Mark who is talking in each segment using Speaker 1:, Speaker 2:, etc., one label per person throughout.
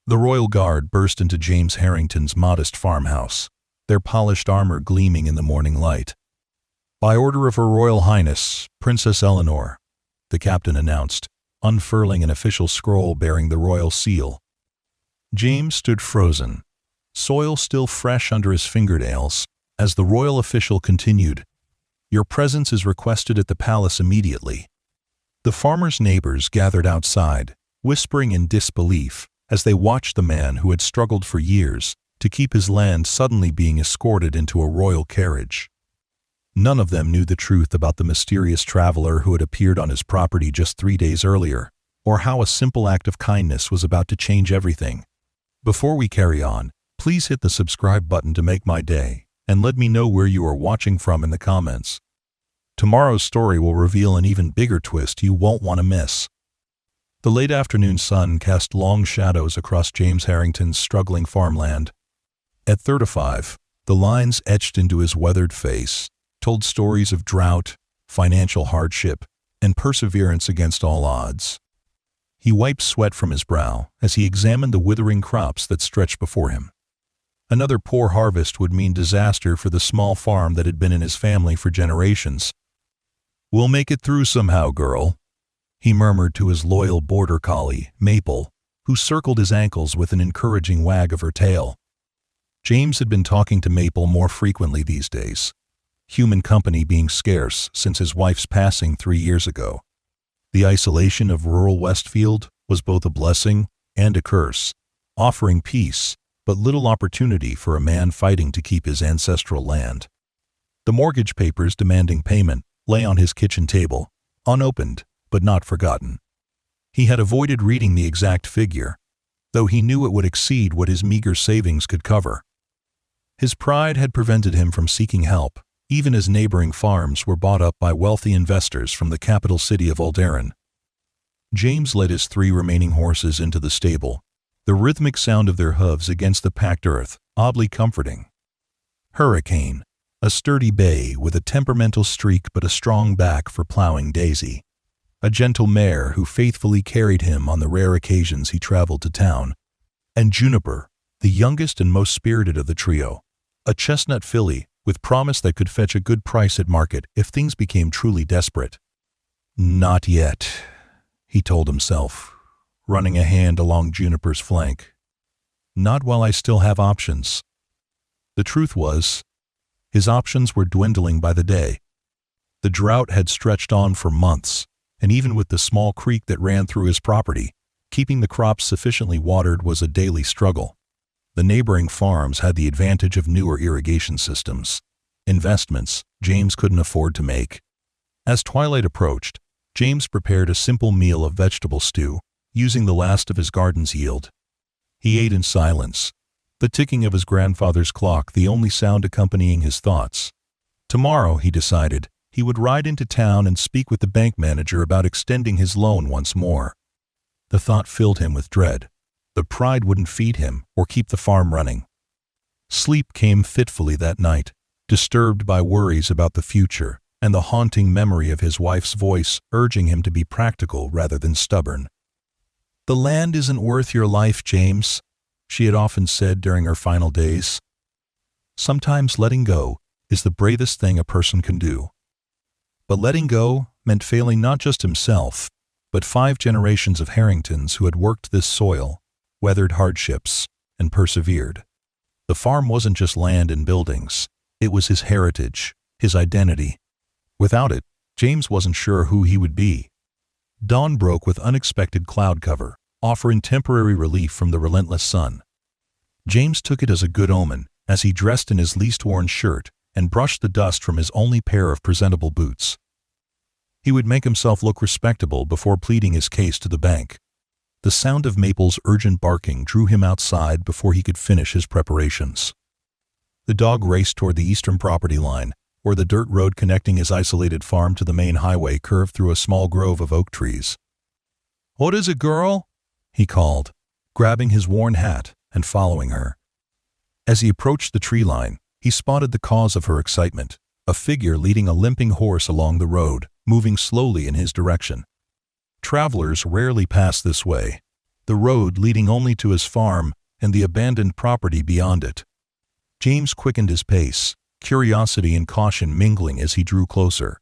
Speaker 1: The Royal Guard burst into James Harrington's modest farmhouse, their polished armor gleaming in the morning light. "By order of Her Royal Highness, Princess Eleanor," the captain announced, unfurling an official scroll bearing the royal seal. James stood frozen, soil still fresh under his fingernails, as the royal official continued, "Your presence is requested at the palace immediately." The farmer's neighbors gathered outside, whispering in disbelief as they watched the man who had struggled for years to keep his land suddenly being escorted into a royal carriage. None of them knew the truth about the mysterious traveler who had appeared on his property just 3 days earlier, or how a simple act of kindness was about to change everything. Before we carry on, please hit the subscribe button to make my day, and let me know where you are watching from in the comments. Tomorrow's story will reveal an even bigger twist you won't want to miss. The late afternoon sun cast long shadows across James Harrington's struggling farmland. At 35, the lines etched into his weathered face told stories of drought, financial hardship, and perseverance against all odds. He wiped sweat from his brow as he examined the withering crops that stretched before him. Another poor harvest would mean disaster for the small farm that had been in his family for generations. "We'll make it through somehow, girl," he murmured to his loyal border collie, Maple, who circled his ankles with an encouraging wag of her tail. James had been talking to Maple more frequently these days, human company being scarce since his wife's passing 3 years ago. The isolation of rural Westfield was both a blessing and a curse, offering peace but little opportunity for a man fighting to keep his ancestral land. The mortgage papers demanding payment lay on his kitchen table, unopened but not forgotten. He had avoided reading the exact figure, though he knew it would exceed what his meager savings could cover. His pride had prevented him from seeking help, even as neighboring farms were bought up by wealthy investors from the capital city of Alderan. James led his 3 remaining horses into the stable, the rhythmic sound of their hooves against the packed earth oddly comforting. Hurricane, a sturdy bay with a temperamental streak but a strong back for plowing Daisy, a gentle mare who faithfully carried him on the rare occasions he traveled to town, and Juniper, the youngest and most spirited of the trio, a chestnut filly with promise that could fetch a good price at market if things became truly desperate. "Not yet," he told himself, running a hand along Juniper's flank. "Not while I still have options." The truth was, his options were dwindling by the day. The drought had stretched on for months, and even with the small creek that ran through his property, keeping the crops sufficiently watered was a daily struggle. The neighboring farms had the advantage of newer irrigation systems, investments James couldn't afford to make. As twilight approached, James prepared a simple meal of vegetable stew, using the last of his garden's yield. He ate in silence, the ticking of his grandfather's clock the only sound accompanying his thoughts. Tomorrow, he decided, he would ride into town and speak with the bank manager about extending his loan once more. The thought filled him with dread. The pride wouldn't feed him or keep the farm running. Sleep came fitfully that night, disturbed by worries about the future and the haunting memory of his wife's voice urging him to be practical rather than stubborn. "The land isn't worth your life, James," she had often said during her final days. Sometimes letting go is the bravest thing a person can do. But letting go meant failing not just himself, but 5 generations of Harringtons who had worked this soil, weathered hardships, and persevered. The farm wasn't just land and buildings, it was his heritage, his identity. Without it, James wasn't sure who he would be. Dawn broke with unexpected cloud cover, offering temporary relief from the relentless sun. James took it as a good omen as he dressed in his least-worn shirt and brushed the dust from his only pair of presentable boots. He would make himself look respectable before pleading his case to the bank. The sound of Maple's urgent barking drew him outside before he could finish his preparations. The dog raced toward the eastern property line, where the dirt road connecting his isolated farm to the main highway curved through a small grove of oak trees. "What is it, girl?" he called, grabbing his worn hat and following her. As he approached the tree line, he spotted the cause of her excitement, a figure leading a limping horse along the road, moving slowly in his direction. Travelers rarely passed this way, the road leading only to his farm and the abandoned property beyond it. James quickened his pace, curiosity and caution mingling as he drew closer.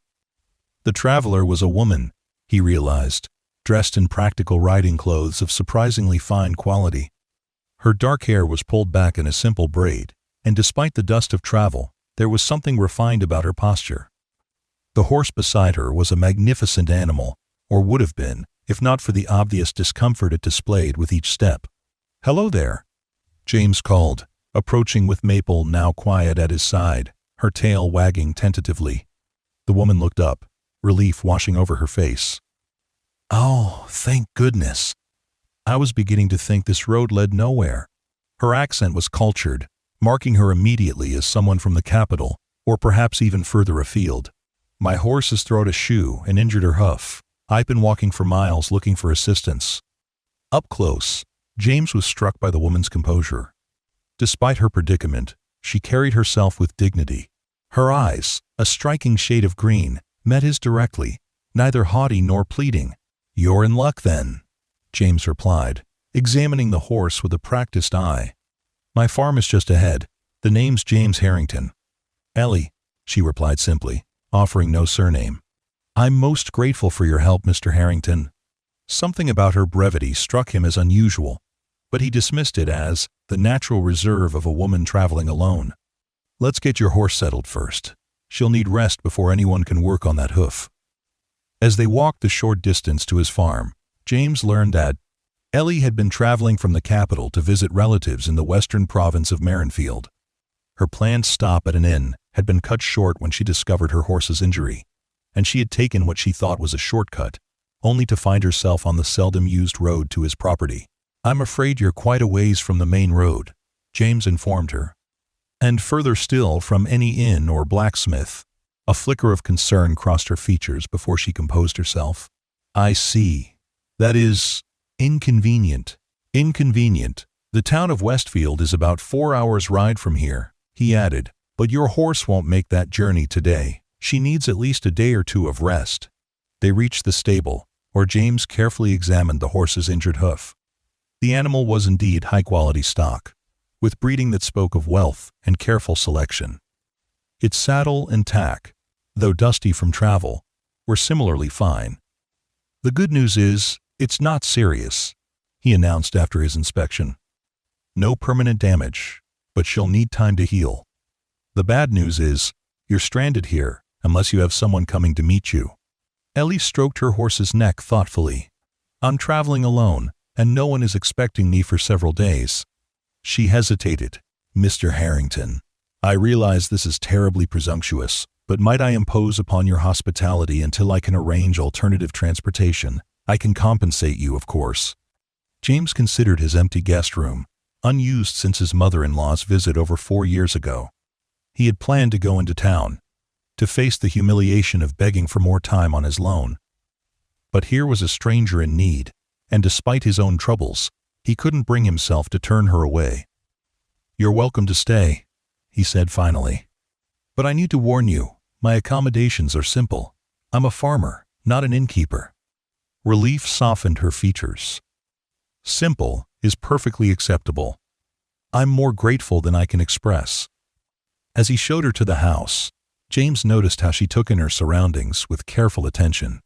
Speaker 1: The traveler was a woman, he realized, dressed in practical riding clothes of surprisingly fine quality. Her dark hair was pulled back in a simple braid, and despite the dust of travel, there was something refined about her posture. The horse beside her was a magnificent animal, or would have been, if not for the obvious discomfort it displayed with each step. "Hello there," James called, approaching with Maple now quiet at his side, her tail wagging tentatively. The woman looked up, relief washing over her face. "Oh, thank goodness. I was beginning to think this road led nowhere." Her accent was cultured, marking her immediately as someone from the capital, or perhaps even further afield. "My horse has thrown a shoe and injured her hoof. I've been walking for miles looking for assistance." Up close, James was struck by the woman's composure. Despite her predicament, she carried herself with dignity. Her eyes, a striking shade of green, met his directly, neither haughty nor pleading. "You're in luck then," James replied, examining the horse with a practiced eye. "My farm is just ahead. The name's James Harrington." "Ellie," she replied simply, offering no surname. "I'm most grateful for your help, Mr. Harrington." Something about her brevity struck him as unusual, but he dismissed it as the natural reserve of a woman traveling alone. "Let's get your horse settled first. She'll need rest before anyone can work on that hoof." As they walked the short distance to his farm, James learned that Ellie had been traveling from the capital to visit relatives in the western province of Marenfield. Her planned stop at an inn had been cut short when she discovered her horse's injury, and she had taken what she thought was a shortcut, only to find herself on the seldom used road to his property. "I'm afraid you're quite a ways from the main road," James informed her. "And further still from any inn or blacksmith." A flicker of concern crossed her features before she composed herself. "I see. That is inconvenient." "Inconvenient. The town of Westfield is about 4 hours' ride from here," he added, "but your horse won't make that journey today. She needs at least a day or two of rest." They reached the stable, where James carefully examined the horse's injured hoof. The animal was indeed high-quality stock, with breeding that spoke of wealth and careful selection. Its saddle and tack, though dusty from travel, were similarly fine. "The good news is, it's not serious," he announced after his inspection. "No permanent damage, but she'll need time to heal. The bad news is, you're stranded here unless you have someone coming to meet you." Ellie stroked her horse's neck thoughtfully. "I'm traveling alone, and no one is expecting me for several days." She hesitated. "Mr. Harrington, I realize this is terribly presumptuous, but might I impose upon your hospitality until I can arrange alternative transportation? I can compensate you, of course." James considered his empty guest room, unused since his mother-in-law's visit over 4 years ago. He had planned to go into town, to face the humiliation of begging for more time on his loan. But here was a stranger in need, and despite his own troubles, he couldn't bring himself to turn her away. "You're welcome to stay," he said finally. "But I need to warn you, my accommodations are simple. I'm a farmer, not an innkeeper." Relief softened her features. "Simple is perfectly acceptable. I'm more grateful than I can express." As he showed her to the house, James noticed how she took in her surroundings with careful attention.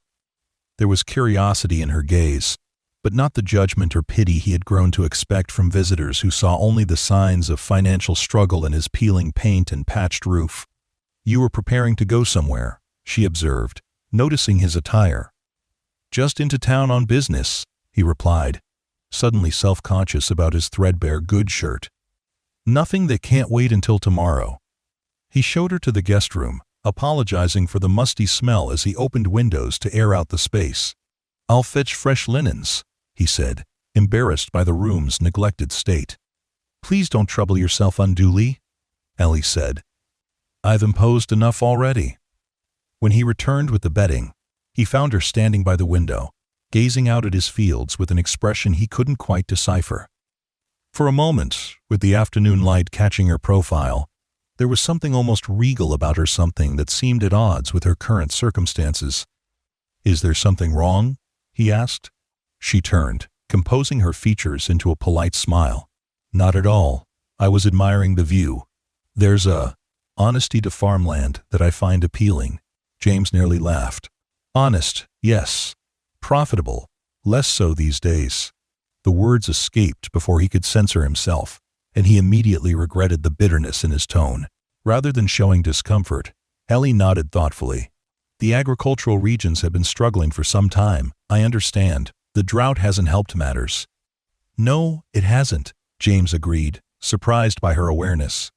Speaker 1: There was curiosity in her gaze, but not the judgment or pity he had grown to expect from visitors who saw only the signs of financial struggle in his peeling paint and patched roof. "You were preparing to go somewhere," she observed, noticing his attire. "Just into town on business," he replied, suddenly self-conscious about his threadbare good shirt. "Nothing that can't wait until tomorrow." He showed her to the guest room, apologizing for the musty smell as he opened windows to air out the space. "I'll fetch fresh linens," he said, embarrassed by the room's neglected state. "Please don't trouble yourself unduly," Ellie said. "I've imposed enough already." When he returned with the bedding, he found her standing by the window, gazing out at his fields with an expression he couldn't quite decipher. For a moment, with the afternoon light catching her profile, there was something almost regal about her, something that seemed at odds with her current circumstances. "Is there something wrong?" he asked. She turned, composing her features into a polite smile. Not at all. I was admiring the view. There's a honesty to farmland that I find appealing. James nearly laughed. Honest, yes. Profitable, less so these days. The words escaped before he could censor himself, and he immediately regretted the bitterness in his tone. Rather than showing discomfort, Ellie nodded thoughtfully. The agricultural regions have been struggling for some time, I understand. The drought hasn't helped matters. No, it hasn't, James agreed, surprised by her awareness.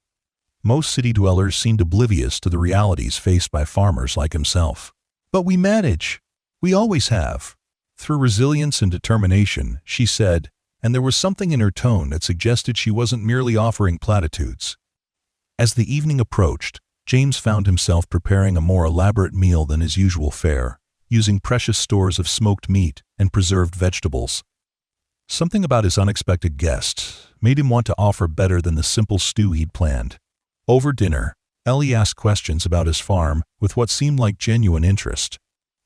Speaker 1: Most city dwellers seemed oblivious to the realities faced by farmers like himself. But we manage. We always have. Through resilience and determination, she said, and there was something in her tone that suggested she wasn't merely offering platitudes. As the evening approached, James found himself preparing a more elaborate meal than his usual fare, using precious stores of smoked meat and preserved vegetables. Something about his unexpected guest made him want to offer better than the simple stew he'd planned. Over dinner, Ellie asked questions about his farm with what seemed like genuine interest.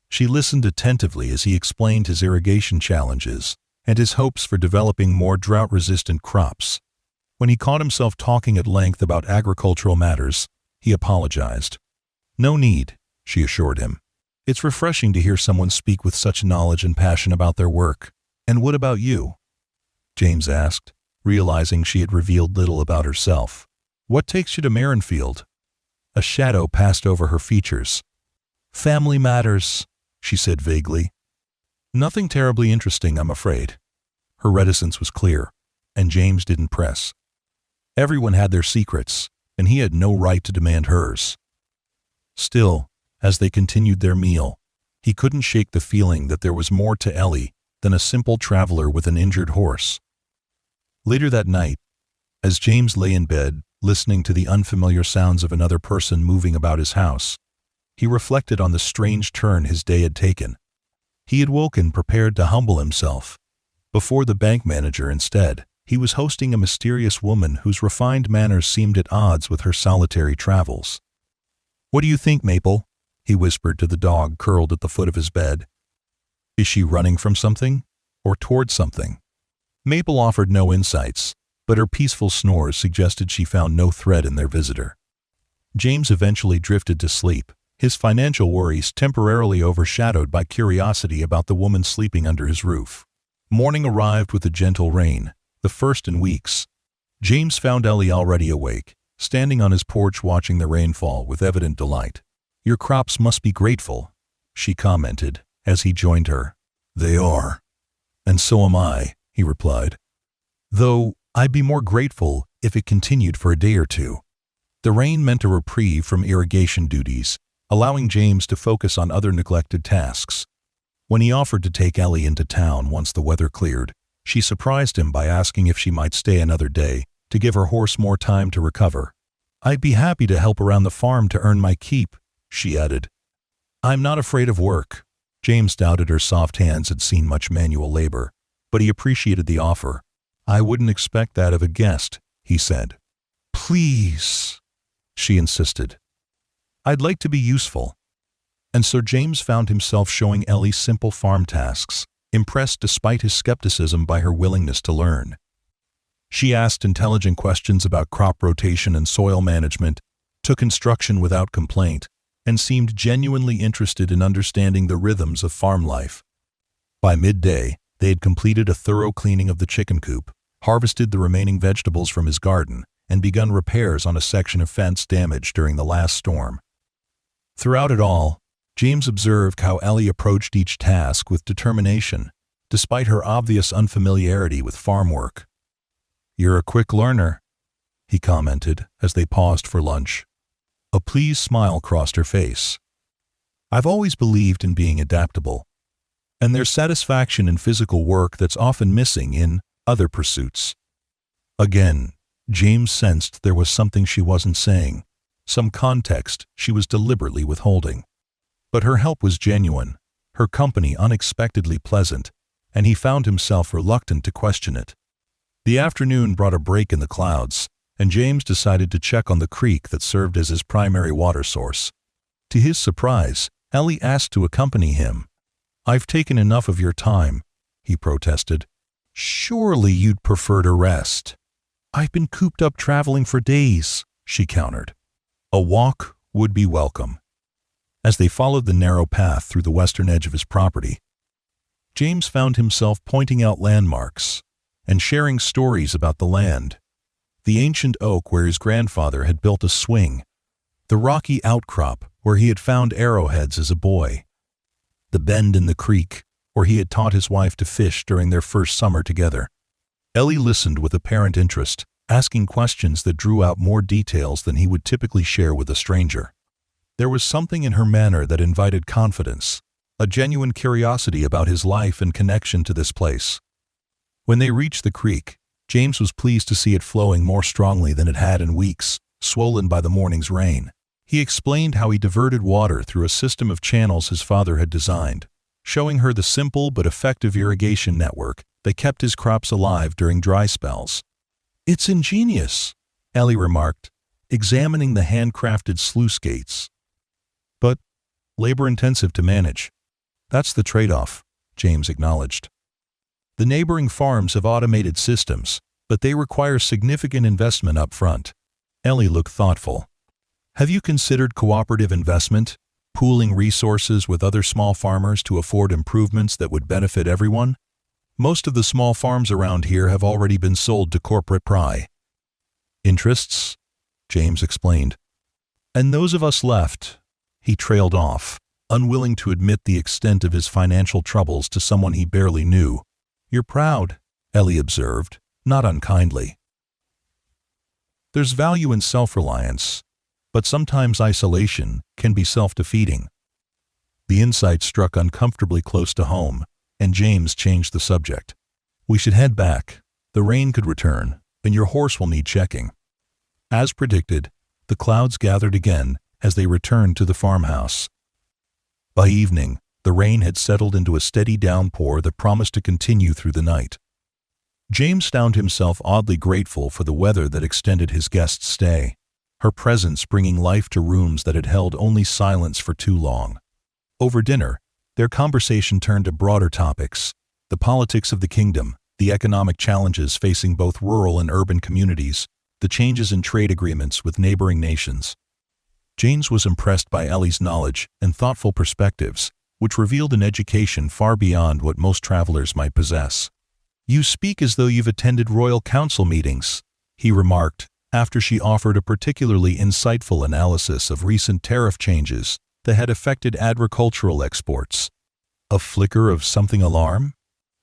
Speaker 1: She listened attentively as he explained his irrigation challenges and his hopes for developing more drought-resistant crops. When he caught himself talking at length about agricultural matters, he apologized. No need, she assured him. It's refreshing to hear someone speak with such knowledge and passion about their work. And what about you? James asked, realizing she had revealed little about herself. What takes you to Marenfield? A shadow passed over her features. Family matters, she said vaguely. Nothing terribly interesting, I'm afraid. Her reticence was clear, and James didn't press. Everyone had their secrets, and he had no right to demand hers. Still, as they continued their meal, he couldn't shake the feeling that there was more to Ellie than a simple traveler with an injured horse. Later that night, as James lay in bed, listening to the unfamiliar sounds of another person moving about his house, he reflected on the strange turn his day had taken. He had woken prepared to humble himself. Before the bank manager instead, he was hosting a mysterious woman whose refined manners seemed at odds with her solitary travels. What do you think, Maple? He whispered to the dog curled at the foot of his bed. Is she running from something? Or toward something? Maple offered no insights, but her peaceful snores suggested she found no threat in their visitor. James eventually drifted to sleep, his financial worries temporarily overshadowed by curiosity about the woman sleeping under his roof. Morning arrived with a gentle rain, the first in weeks. James found Ellie already awake, standing on his porch watching the rainfall with evident delight. Your crops must be grateful, she commented, as he joined her. They are. And so am I, he replied. Though, I'd be more grateful if it continued for a day or two. The rain meant a reprieve from irrigation duties, allowing James to focus on other neglected tasks. When he offered to take Ellie into town once the weather cleared, she surprised him by asking if she might stay another day to give her horse more time to recover. I'd be happy to help around the farm to earn my keep, she added. I'm not afraid of work. James doubted her soft hands had seen much manual labor, but he appreciated the offer. I wouldn't expect that of a guest, he said. Please, she insisted. I'd like to be useful. And so James found himself showing Ellie simple farm tasks, impressed despite his skepticism by her willingness to learn. She asked intelligent questions about crop rotation and soil management, took instruction without complaint, and seemed genuinely interested in understanding the rhythms of farm life. By midday, they had completed a thorough cleaning of the chicken coop, harvested the remaining vegetables from his garden, and begun repairs on a section of fence damaged during the last storm. Throughout it all, James observed how Ellie approached each task with determination, despite her obvious unfamiliarity with farm work. You're a quick learner, he commented as they paused for lunch. A pleased smile crossed her face. I've always believed in being adaptable, and there's satisfaction in physical work that's often missing in other pursuits. Again, James sensed there was something she wasn't saying, some context she was deliberately withholding. But her help was genuine, her company unexpectedly pleasant, and he found himself reluctant to question it. The afternoon brought a break in the clouds, and James decided to check on the creek that served as his primary water source. To his surprise, Ellie asked to accompany him. I've taken enough of your time, he protested. Surely you'd prefer to rest. I've been cooped up traveling for days, she countered. A walk would be welcome. As they followed the narrow path through the western edge of his property, James found himself pointing out landmarks and sharing stories about the land. The ancient oak where his grandfather had built a swing, the rocky outcrop where he had found arrowheads as a boy, the bend in the creek where he had taught his wife to fish during their first summer together. Ellie listened with apparent interest, asking questions that drew out more details than he would typically share with a stranger. There was something in her manner that invited confidence, a genuine curiosity about his life and connection to this place. When they reached the creek, James was pleased to see it flowing more strongly than it had in weeks, swollen by the morning's rain. He explained how he diverted water through a system of channels his father had designed, showing her the simple but effective irrigation network that kept his crops alive during dry spells. "It's ingenious," Ellie remarked, examining the handcrafted sluice gates. "But labor-intensive to manage." "That's the trade-off," James acknowledged. "The neighboring farms have automated systems, but they require significant investment up front." Ellie looked thoughtful. "Have you considered cooperative investment, pooling resources with other small farmers to afford improvements that would benefit everyone? Most of the small farms around here have already been sold to corporate pry." "Interests?" James explained. "And those of us left," he trailed off, unwilling to admit the extent of his financial troubles to someone he barely knew. "You're proud," Ellie observed, not unkindly. "There's value in self-reliance, but sometimes isolation can be self-defeating." The insight struck uncomfortably close to home, and James changed the subject. "We should head back. The rain could return, and your horse will need checking." As predicted, the clouds gathered again as they returned to the farmhouse. By evening, the rain had settled into a steady downpour that promised to continue through the night. James found himself oddly grateful for the weather that extended his guest's stay, her presence bringing life to rooms that had held only silence for too long. Over dinner, their conversation turned to broader topics: the politics of the kingdom, the economic challenges facing both rural and urban communities, the changes in trade agreements with neighboring nations. James was impressed by Ellie's knowledge and thoughtful perspectives, which revealed an education far beyond what most travelers might possess. "You speak as though you've attended royal council meetings," he remarked, after she offered a particularly insightful analysis of recent tariff changes that had affected agricultural exports. A flicker of something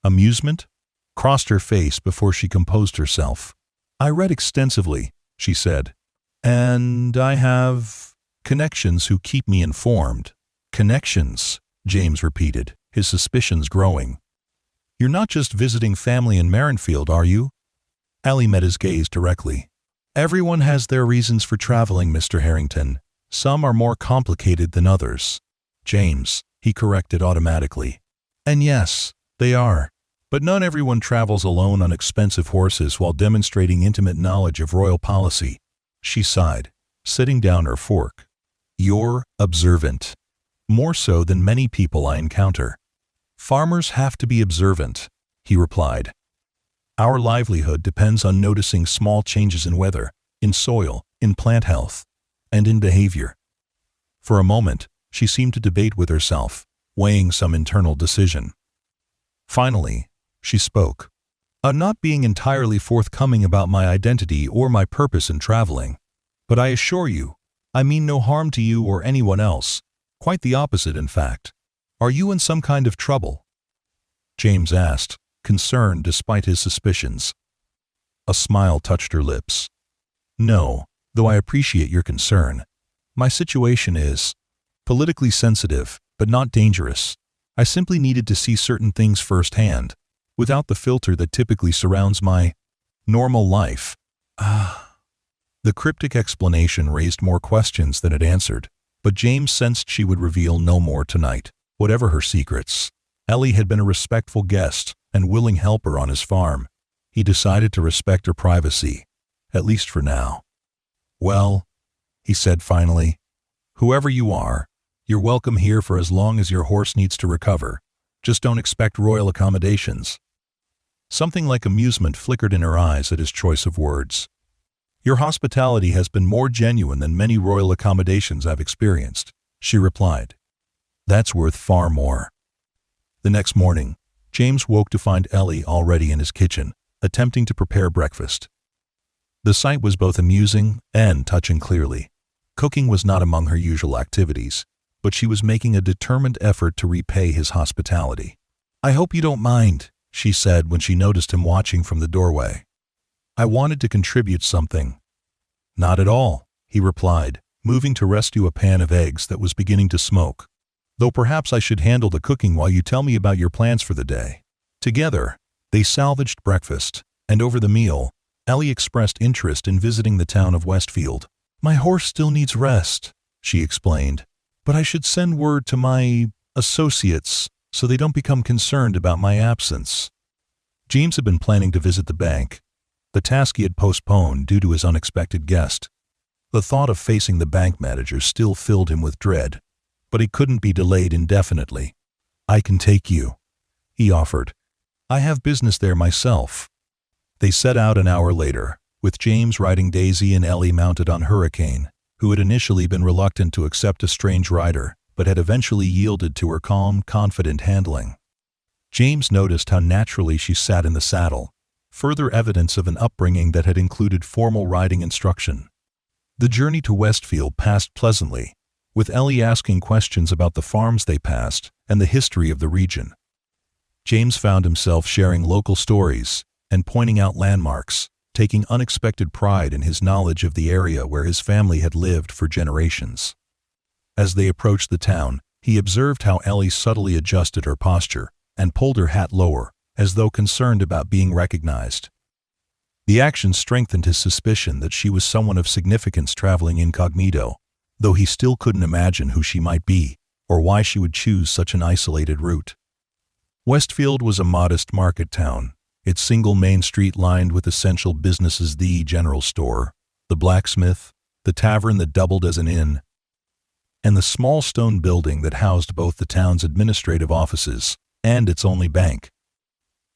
Speaker 1: amusement, crossed her face before she composed herself. "I read extensively," she said, "and I have connections who keep me informed." "Connections," James repeated, his suspicions growing. "You're not just visiting family in Marenfield, are you?" Ellie met his gaze directly. "Everyone has their reasons for traveling, Mr. Harrington. Some are more complicated than others." "James," he corrected automatically. "And yes, they are. But not everyone travels alone on expensive horses while demonstrating intimate knowledge of royal policy." She sighed, setting down her fork. "You're observant. More so than many people I encounter." "Farmers have to be observant," he replied. "Our livelihood depends on noticing small changes in weather, in soil, in plant health, and in behavior." For a moment, she seemed to debate with herself, weighing some internal decision. Finally, she spoke. "I'm not being entirely forthcoming about my identity or my purpose in traveling, but I assure you, I mean no harm to you or anyone else. Quite the opposite, in fact. Are you in some kind of trouble?" James asked, concerned despite his suspicions. A smile touched her lips. "No, though I appreciate your concern. My situation is politically sensitive, but not dangerous. I simply needed to see certain things firsthand, without the filter that typically surrounds my normal life." The cryptic explanation raised more questions than it answered, but James sensed she would reveal no more tonight. Whatever her secrets, Ellie had been a respectful guest and willing helper on his farm. He decided to respect her privacy, at least for now. "Well," he said finally, "whoever you are, you're welcome here for as long as your horse needs to recover. Just don't expect royal accommodations." Something like amusement flickered in her eyes at his choice of words. "Your hospitality has been more genuine than many royal accommodations I've experienced," she replied. "That's worth far more." The next morning, James woke to find Ellie already in his kitchen, attempting to prepare breakfast. The sight was both amusing and touching clearly. Cooking was not among her usual activities, but she was making a determined effort to repay his hospitality. "I hope you don't mind," she said when she noticed him watching from the doorway. "I wanted to contribute something." "Not at all," he replied, moving to rescue a pan of eggs that was beginning to smoke. "Though perhaps I should handle the cooking while you tell me about your plans for the day." Together, they salvaged breakfast, and over the meal, Ellie expressed interest in visiting the town of Westfield. "My horse still needs rest," she explained, "but I should send word to my associates so they don't become concerned about my absence." James had been planning to visit the bank, the task he had postponed due to his unexpected guest. The thought of facing the bank manager still filled him with dread, but he couldn't be delayed indefinitely. "I can take you," he offered. "I have business there myself." They set out an hour later, with James riding Daisy and Ellie mounted on Hurricane, who had initially been reluctant to accept a strange rider, but had eventually yielded to her calm, confident handling. James noticed how naturally she sat in the saddle, further evidence of an upbringing that had included formal riding instruction. The journey to Westfield passed pleasantly, with Ellie asking questions about the farms they passed and the history of the region. James found himself sharing local stories and pointing out landmarks, taking unexpected pride in his knowledge of the area where his family had lived for generations. As they approached the town, he observed how Ellie subtly adjusted her posture and pulled her hat lower, as though concerned about being recognized. The action strengthened his suspicion that she was someone of significance traveling incognito, though he still couldn't imagine who she might be or why she would choose such an isolated route. Westfield was a modest market town, its single main street lined with essential businesses: the general store, the blacksmith, the tavern that doubled as an inn, and the small stone building that housed both the town's administrative offices and its only bank.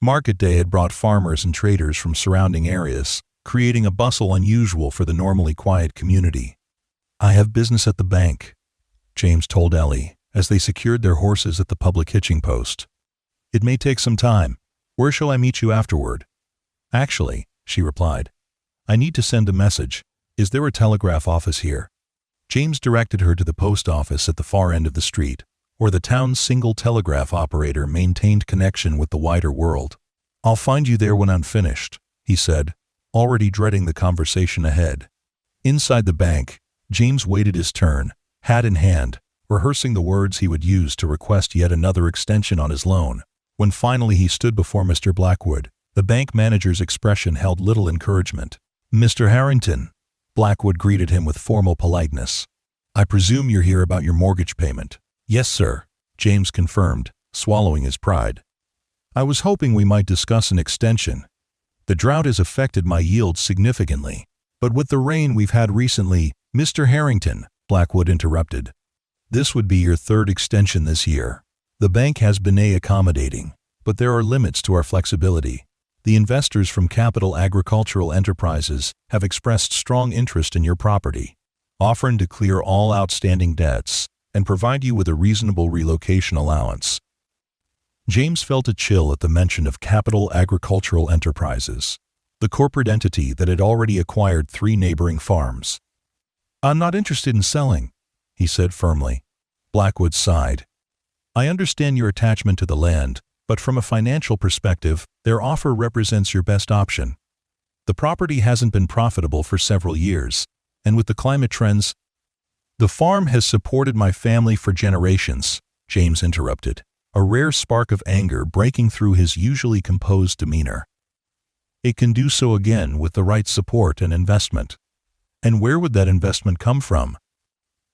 Speaker 1: Market day had brought farmers and traders from surrounding areas, creating a bustle unusual for the normally quiet community. "I have business at the bank," James told Ellie, as they secured their horses at the public hitching post. "It may take some time. Where shall I meet you afterward?" "Actually," she replied, "I need to send a message. Is there a telegraph office here?" James directed her to the post office at the far end of the street, where the town's single telegraph operator maintained connection with the wider world. "I'll find you there when I'm finished," he said, already dreading the conversation ahead. Inside the bank, James waited his turn, hat in hand, rehearsing the words he would use to request yet another extension on his loan. When finally he stood before Mr. Blackwood, the bank manager's expression held little encouragement. "Mr. Harrington," Blackwood greeted him with formal politeness. "I presume you're here about your mortgage payment." "Yes, sir," James confirmed, swallowing his pride. "I was hoping we might discuss an extension. The drought has affected my yields significantly, but with the rain we've had recently—" "Mr. Harrington," Blackwood interrupted, "this would be your third extension this year. The bank has been accommodating, but there are limits to our flexibility. The investors from Capital Agricultural Enterprises have expressed strong interest in your property, offering to clear all outstanding debts and provide you with a reasonable relocation allowance." James felt a chill at the mention of Capital Agricultural Enterprises, the corporate entity that had already acquired 3 neighboring farms. "I'm not interested in selling," he said firmly. Blackwood sighed. "I understand your attachment to the land, but from a financial perspective, their offer represents your best option. The property hasn't been profitable for several years, and with the climate trends—" "The farm has supported my family for generations," James interrupted, a rare spark of anger breaking through his usually composed demeanor. "It can do so again with the right support and investment." "And where would that investment come from?"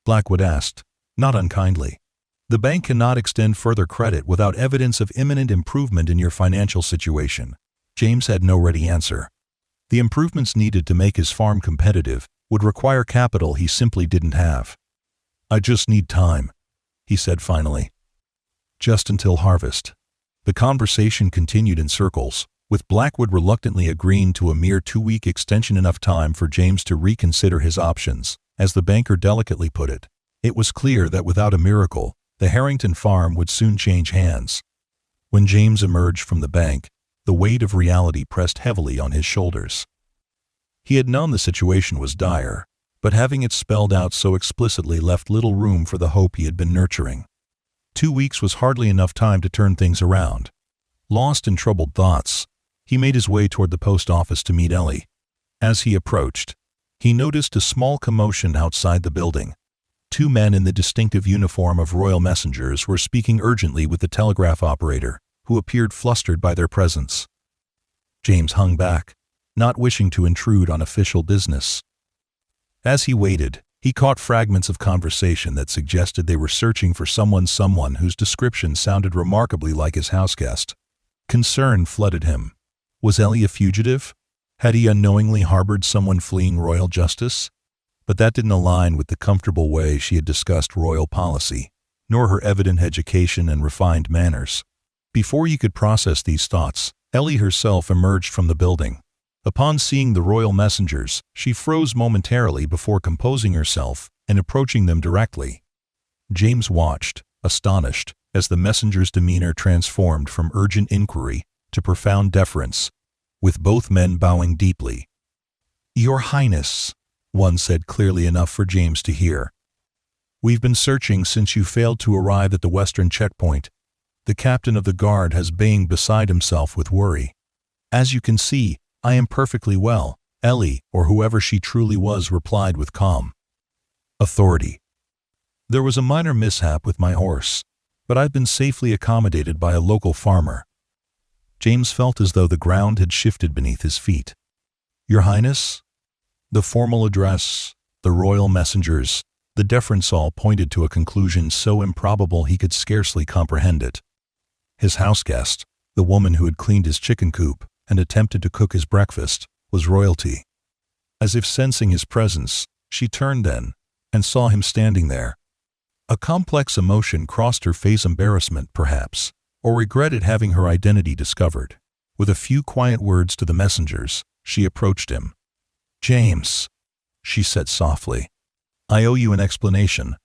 Speaker 1: Blackwood asked, not unkindly. "The bank cannot extend further credit without evidence of imminent improvement in your financial situation." James had no ready answer. The improvements needed to make his farm competitive would require capital he simply didn't have. "I just need time," he said finally. "Just until harvest." The conversation continued in circles, with Blackwood reluctantly agreeing to a mere 2-week extension, enough time for James to reconsider his options. As the banker delicately put it, it was clear that without a miracle, the Harrington farm would soon change hands. When James emerged from the bank, the weight of reality pressed heavily on his shoulders. He had known the situation was dire, but having it spelled out so explicitly left little room for the hope he had been nurturing. 2 weeks was hardly enough time to turn things around. Lost in troubled thoughts, he made his way toward the post office to meet Ellie. As he approached, he noticed a small commotion outside the building. 2 men in the distinctive uniform of royal messengers were speaking urgently with the telegraph operator, who appeared flustered by their presence. James hung back, not wishing to intrude on official business. As he waited, he caught fragments of conversation that suggested they were searching for someone whose description sounded remarkably like his houseguest. Concern flooded him. Was Ellie a fugitive? Had he unknowingly harbored someone fleeing royal justice? But that didn't align with the comfortable way she had discussed royal policy, nor her evident education and refined manners. Before he could process these thoughts, Ellie herself emerged from the building. Upon seeing the royal messengers, she froze momentarily before composing herself and approaching them directly. James watched, astonished, as the messenger's demeanor transformed from urgent inquiry to profound deference, with both men bowing deeply. "Your Highness," one said clearly enough for James to hear. "We've been searching since you failed to arrive at the western checkpoint. The captain of the guard has been beside himself with worry. As you can see, I am perfectly well," Ellie, or whoever she truly was, replied with calm authority. "There was a minor mishap with my horse, but I've been safely accommodated by a local farmer." James felt as though the ground had shifted beneath his feet. "Your Highness?" The formal address, the royal messengers, the deference all pointed to a conclusion so improbable he could scarcely comprehend it. His houseguest, the woman who had cleaned his chicken coop and attempted to cook his breakfast, was royalty. As if sensing his presence, she turned then, and saw him standing there. A complex emotion crossed her face, embarrassment perhaps, or regret at having her identity discovered. With a few quiet words to the messengers, she approached him. "James," she said softly, "I owe you an explanation."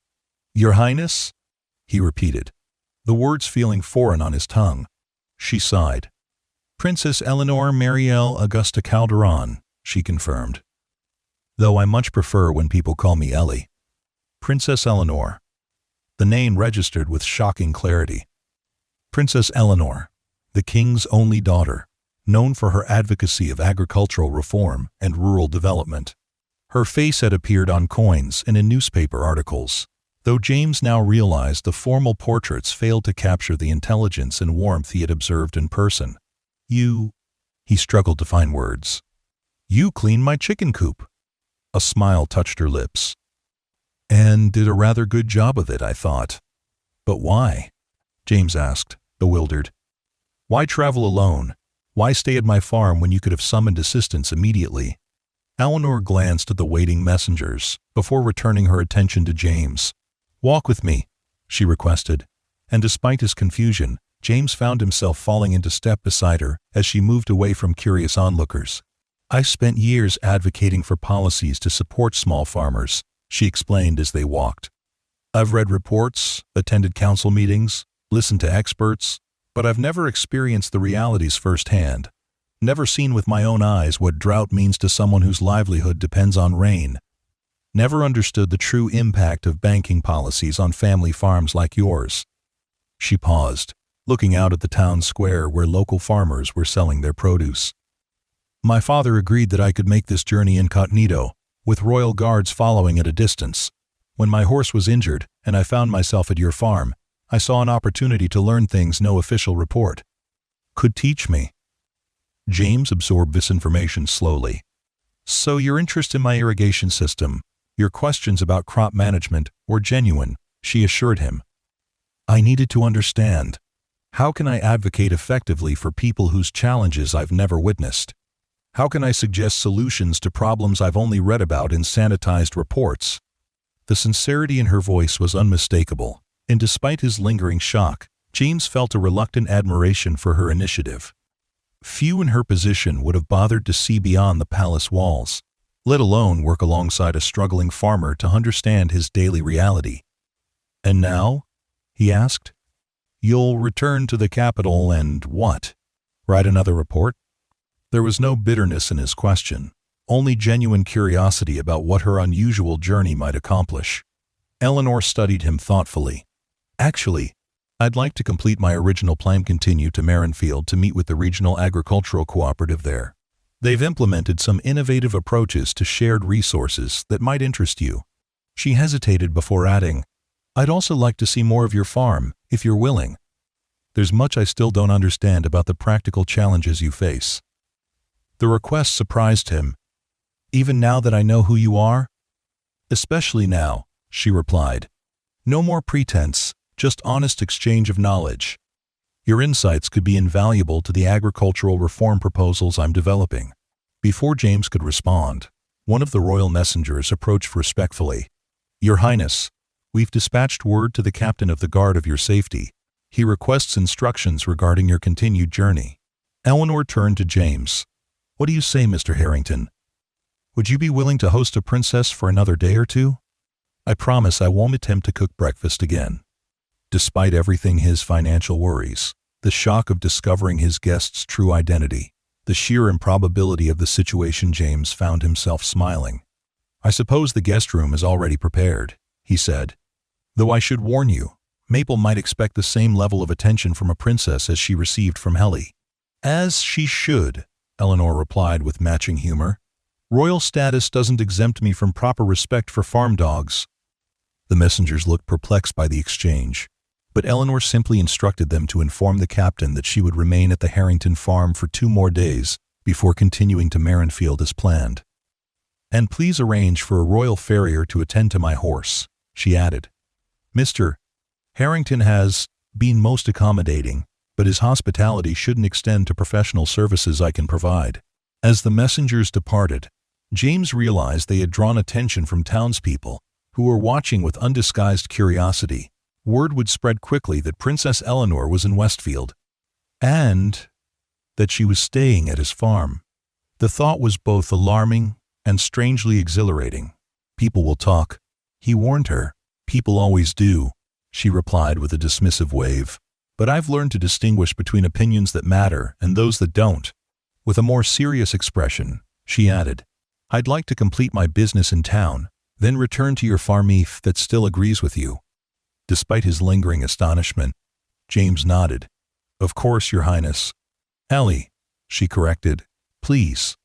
Speaker 1: "Your Highness?" he repeated, the words feeling foreign on his tongue. She sighed. "Princess Eleanor Marielle Augusta Calderon," she confirmed. "Though I much prefer when people call me Ellie." Princess Eleanor. The name registered with shocking clarity. Princess Eleanor, the king's only daughter, known for her advocacy of agricultural reform and rural development. Her face had appeared on coins and in newspaper articles, though James now realized the formal portraits failed to capture the intelligence and warmth he had observed in person. "You," he struggled to find words. "You cleaned my chicken coop." A smile touched her lips. "And did a rather good job of it, I thought." "But why?" James asked, bewildered. "Why travel alone? Why stay at my farm when you could have summoned assistance immediately?" Eleanor glanced at the waiting messengers before returning her attention to James. "Walk with me," she requested, and despite his confusion, James found himself falling into step beside her as she moved away from curious onlookers. "I've spent years advocating for policies to support small farmers," she explained as they walked. "I've read reports, attended council meetings, listened to experts, but I've never experienced the realities firsthand. Never seen with my own eyes what drought means to someone whose livelihood depends on rain. Never understood the true impact of banking policies on family farms like yours." She paused, looking out at the town square where local farmers were selling their produce. "My father agreed that I could make this journey incognito, with royal guards following at a distance. When my horse was injured and I found myself at your farm, I saw an opportunity to learn things no official report could teach me." James absorbed this information slowly. "So your interest in my irrigation system, your questions about crop management, were genuine," she assured him. "I needed to understand. How can I advocate effectively for people whose challenges I've never witnessed? How can I suggest solutions to problems I've only read about in sanitized reports?" The sincerity in her voice was unmistakable, and despite his lingering shock, James felt a reluctant admiration for her initiative. Few in her position would have bothered to see beyond the palace walls, let alone work alongside a struggling farmer to understand his daily reality. "And now?" he asked. "You'll return to the capital and what? Write another report?" There was no bitterness in his question, only genuine curiosity about what her unusual journey might accomplish. Eleanor studied him thoughtfully. "Actually, I'd like to complete my original plan. Continue to Marenfield to meet with the regional agricultural cooperative there. They've implemented some innovative approaches to shared resources that might interest you." She hesitated before adding, "I'd also like to see more of your farm, if you're willing. There's much I still don't understand about the practical challenges you face." The request surprised him. "Even now that I know who you are?" "Especially now," she replied. "No more pretense, just honest exchange of knowledge. Your insights could be invaluable to the agricultural reform proposals I'm developing." Before James could respond, one of the royal messengers approached respectfully. "Your Highness, we've dispatched word to the captain of the guard of your safety. He requests instructions regarding your continued journey." Eleanor turned to James. "What do you say, Mr. Harrington? Would you be willing to host a princess for another day or two? I promise I won't attempt to cook breakfast again." Despite everything, his financial worries, the shock of discovering his guest's true identity, the sheer improbability of the situation, James found himself smiling. "I suppose the guest room is already prepared," he said. "Though I should warn you, Maple might expect the same level of attention from a princess as she received from Helly." "As she should," Eleanor replied with matching humor. "Royal status doesn't exempt me from proper respect for farm dogs." The messengers looked perplexed by the exchange, but Eleanor simply instructed them to inform the captain that she would remain at the Harrington farm for 2 more days before continuing to Marenfield as planned. "And please arrange for a royal farrier to attend to my horse," she added. "Mr. Harrington has been most accommodating, but his hospitality shouldn't extend to professional services I can provide." As the messengers departed, James realized they had drawn attention from townspeople, who were watching with undisguised curiosity. Word would spread quickly that Princess Eleanor was in Westfield, and that she was staying at his farm. The thought was both alarming and strangely exhilarating. "People will talk," he warned her. "People always do," she replied with a dismissive wave. "But I've learned to distinguish between opinions that matter and those that don't." With a more serious expression, she added, "I'd like to complete my business in town, then return to your farm if that still agrees with you." Despite his lingering astonishment, James nodded. "Of course, Your Highness." "Ellie," she corrected. "Please.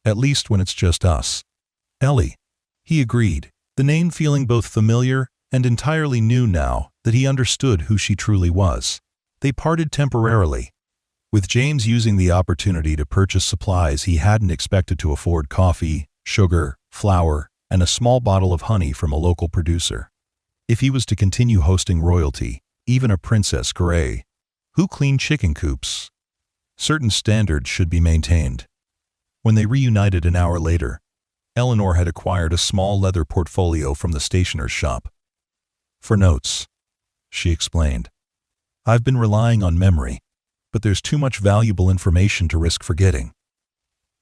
Speaker 1: At least when it's just us." "Ellie," he agreed, the name feeling both familiar and entirely new now that he understood who she truly was. They parted temporarily, with James using the opportunity to purchase supplies he hadn't expected to afford: coffee, sugar, flour, and a small bottle of honey from a local producer. If he was to continue hosting royalty, even a Princess Grey, who cleaned chicken coops, certain standards should be maintained. When they reunited an hour later, Eleanor had acquired a small leather portfolio from the stationer's shop. "For notes," she explained. "I've been relying on memory, but there's too much valuable information to risk forgetting."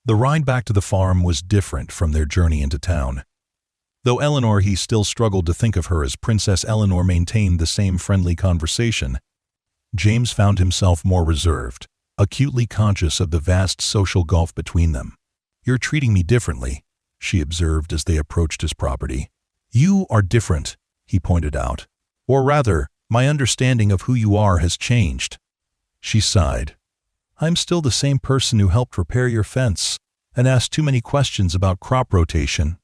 Speaker 1: The ride back to the farm was different from their journey into town. Though Eleanor, he still struggled to think of her as Princess Eleanor, maintained the same friendly conversation. James found himself more reserved, acutely conscious of the vast social gulf between them. "You're treating me differently," she observed as they approached his property. "You are different," he pointed out. "Or rather, my understanding of who you are has changed." She sighed. "I'm still the same person who helped repair your fence and asked too many questions about crop rotation.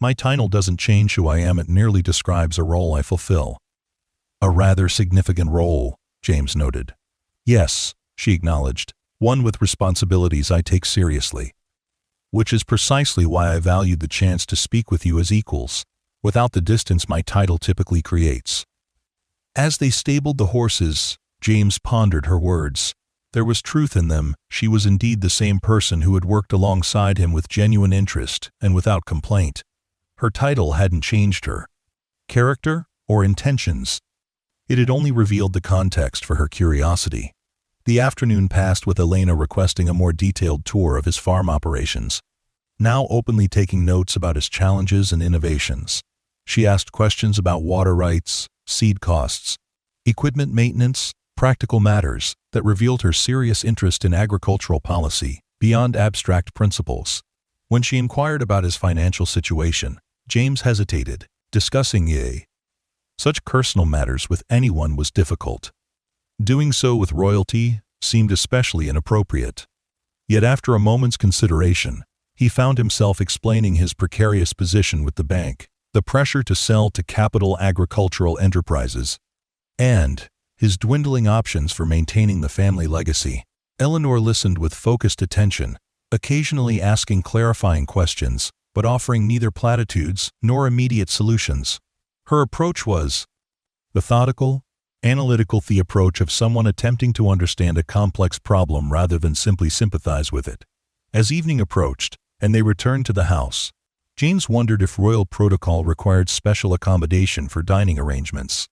Speaker 1: My title doesn't change who I am. It merely describes a role I fulfill." "A rather significant role," James noted. "Yes," she acknowledged, "one with responsibilities I take seriously. Which is precisely why I valued the chance to speak with you as equals, without the distance my title typically creates." As they stabled the horses, James pondered her words. There was truth in them. She was indeed the same person who had worked alongside him with genuine interest and without complaint. Her title hadn't changed her character or intentions. It had only revealed the context for her curiosity. The afternoon passed with Elena requesting a more detailed tour of his farm operations, now openly taking notes about his challenges and innovations. She asked questions about water rights, seed costs, equipment maintenance, practical matters that revealed her serious interest in agricultural policy beyond abstract principles. When she inquired about his financial situation, James hesitated. Discussing such personal matters with anyone was difficult. Doing so with royalty seemed especially inappropriate. Yet after a moment's consideration, he found himself explaining his precarious position with the bank, the pressure to sell to capital agricultural enterprises, and his dwindling options for maintaining the family legacy. Eleanor listened with focused attention, occasionally asking clarifying questions, but offering neither platitudes nor immediate solutions. Her approach was methodical, analytical, the approach of someone attempting to understand a complex problem rather than simply sympathize with it. As evening approached, and they returned to the house, James wondered if royal protocol required special accommodation for dining arrangements.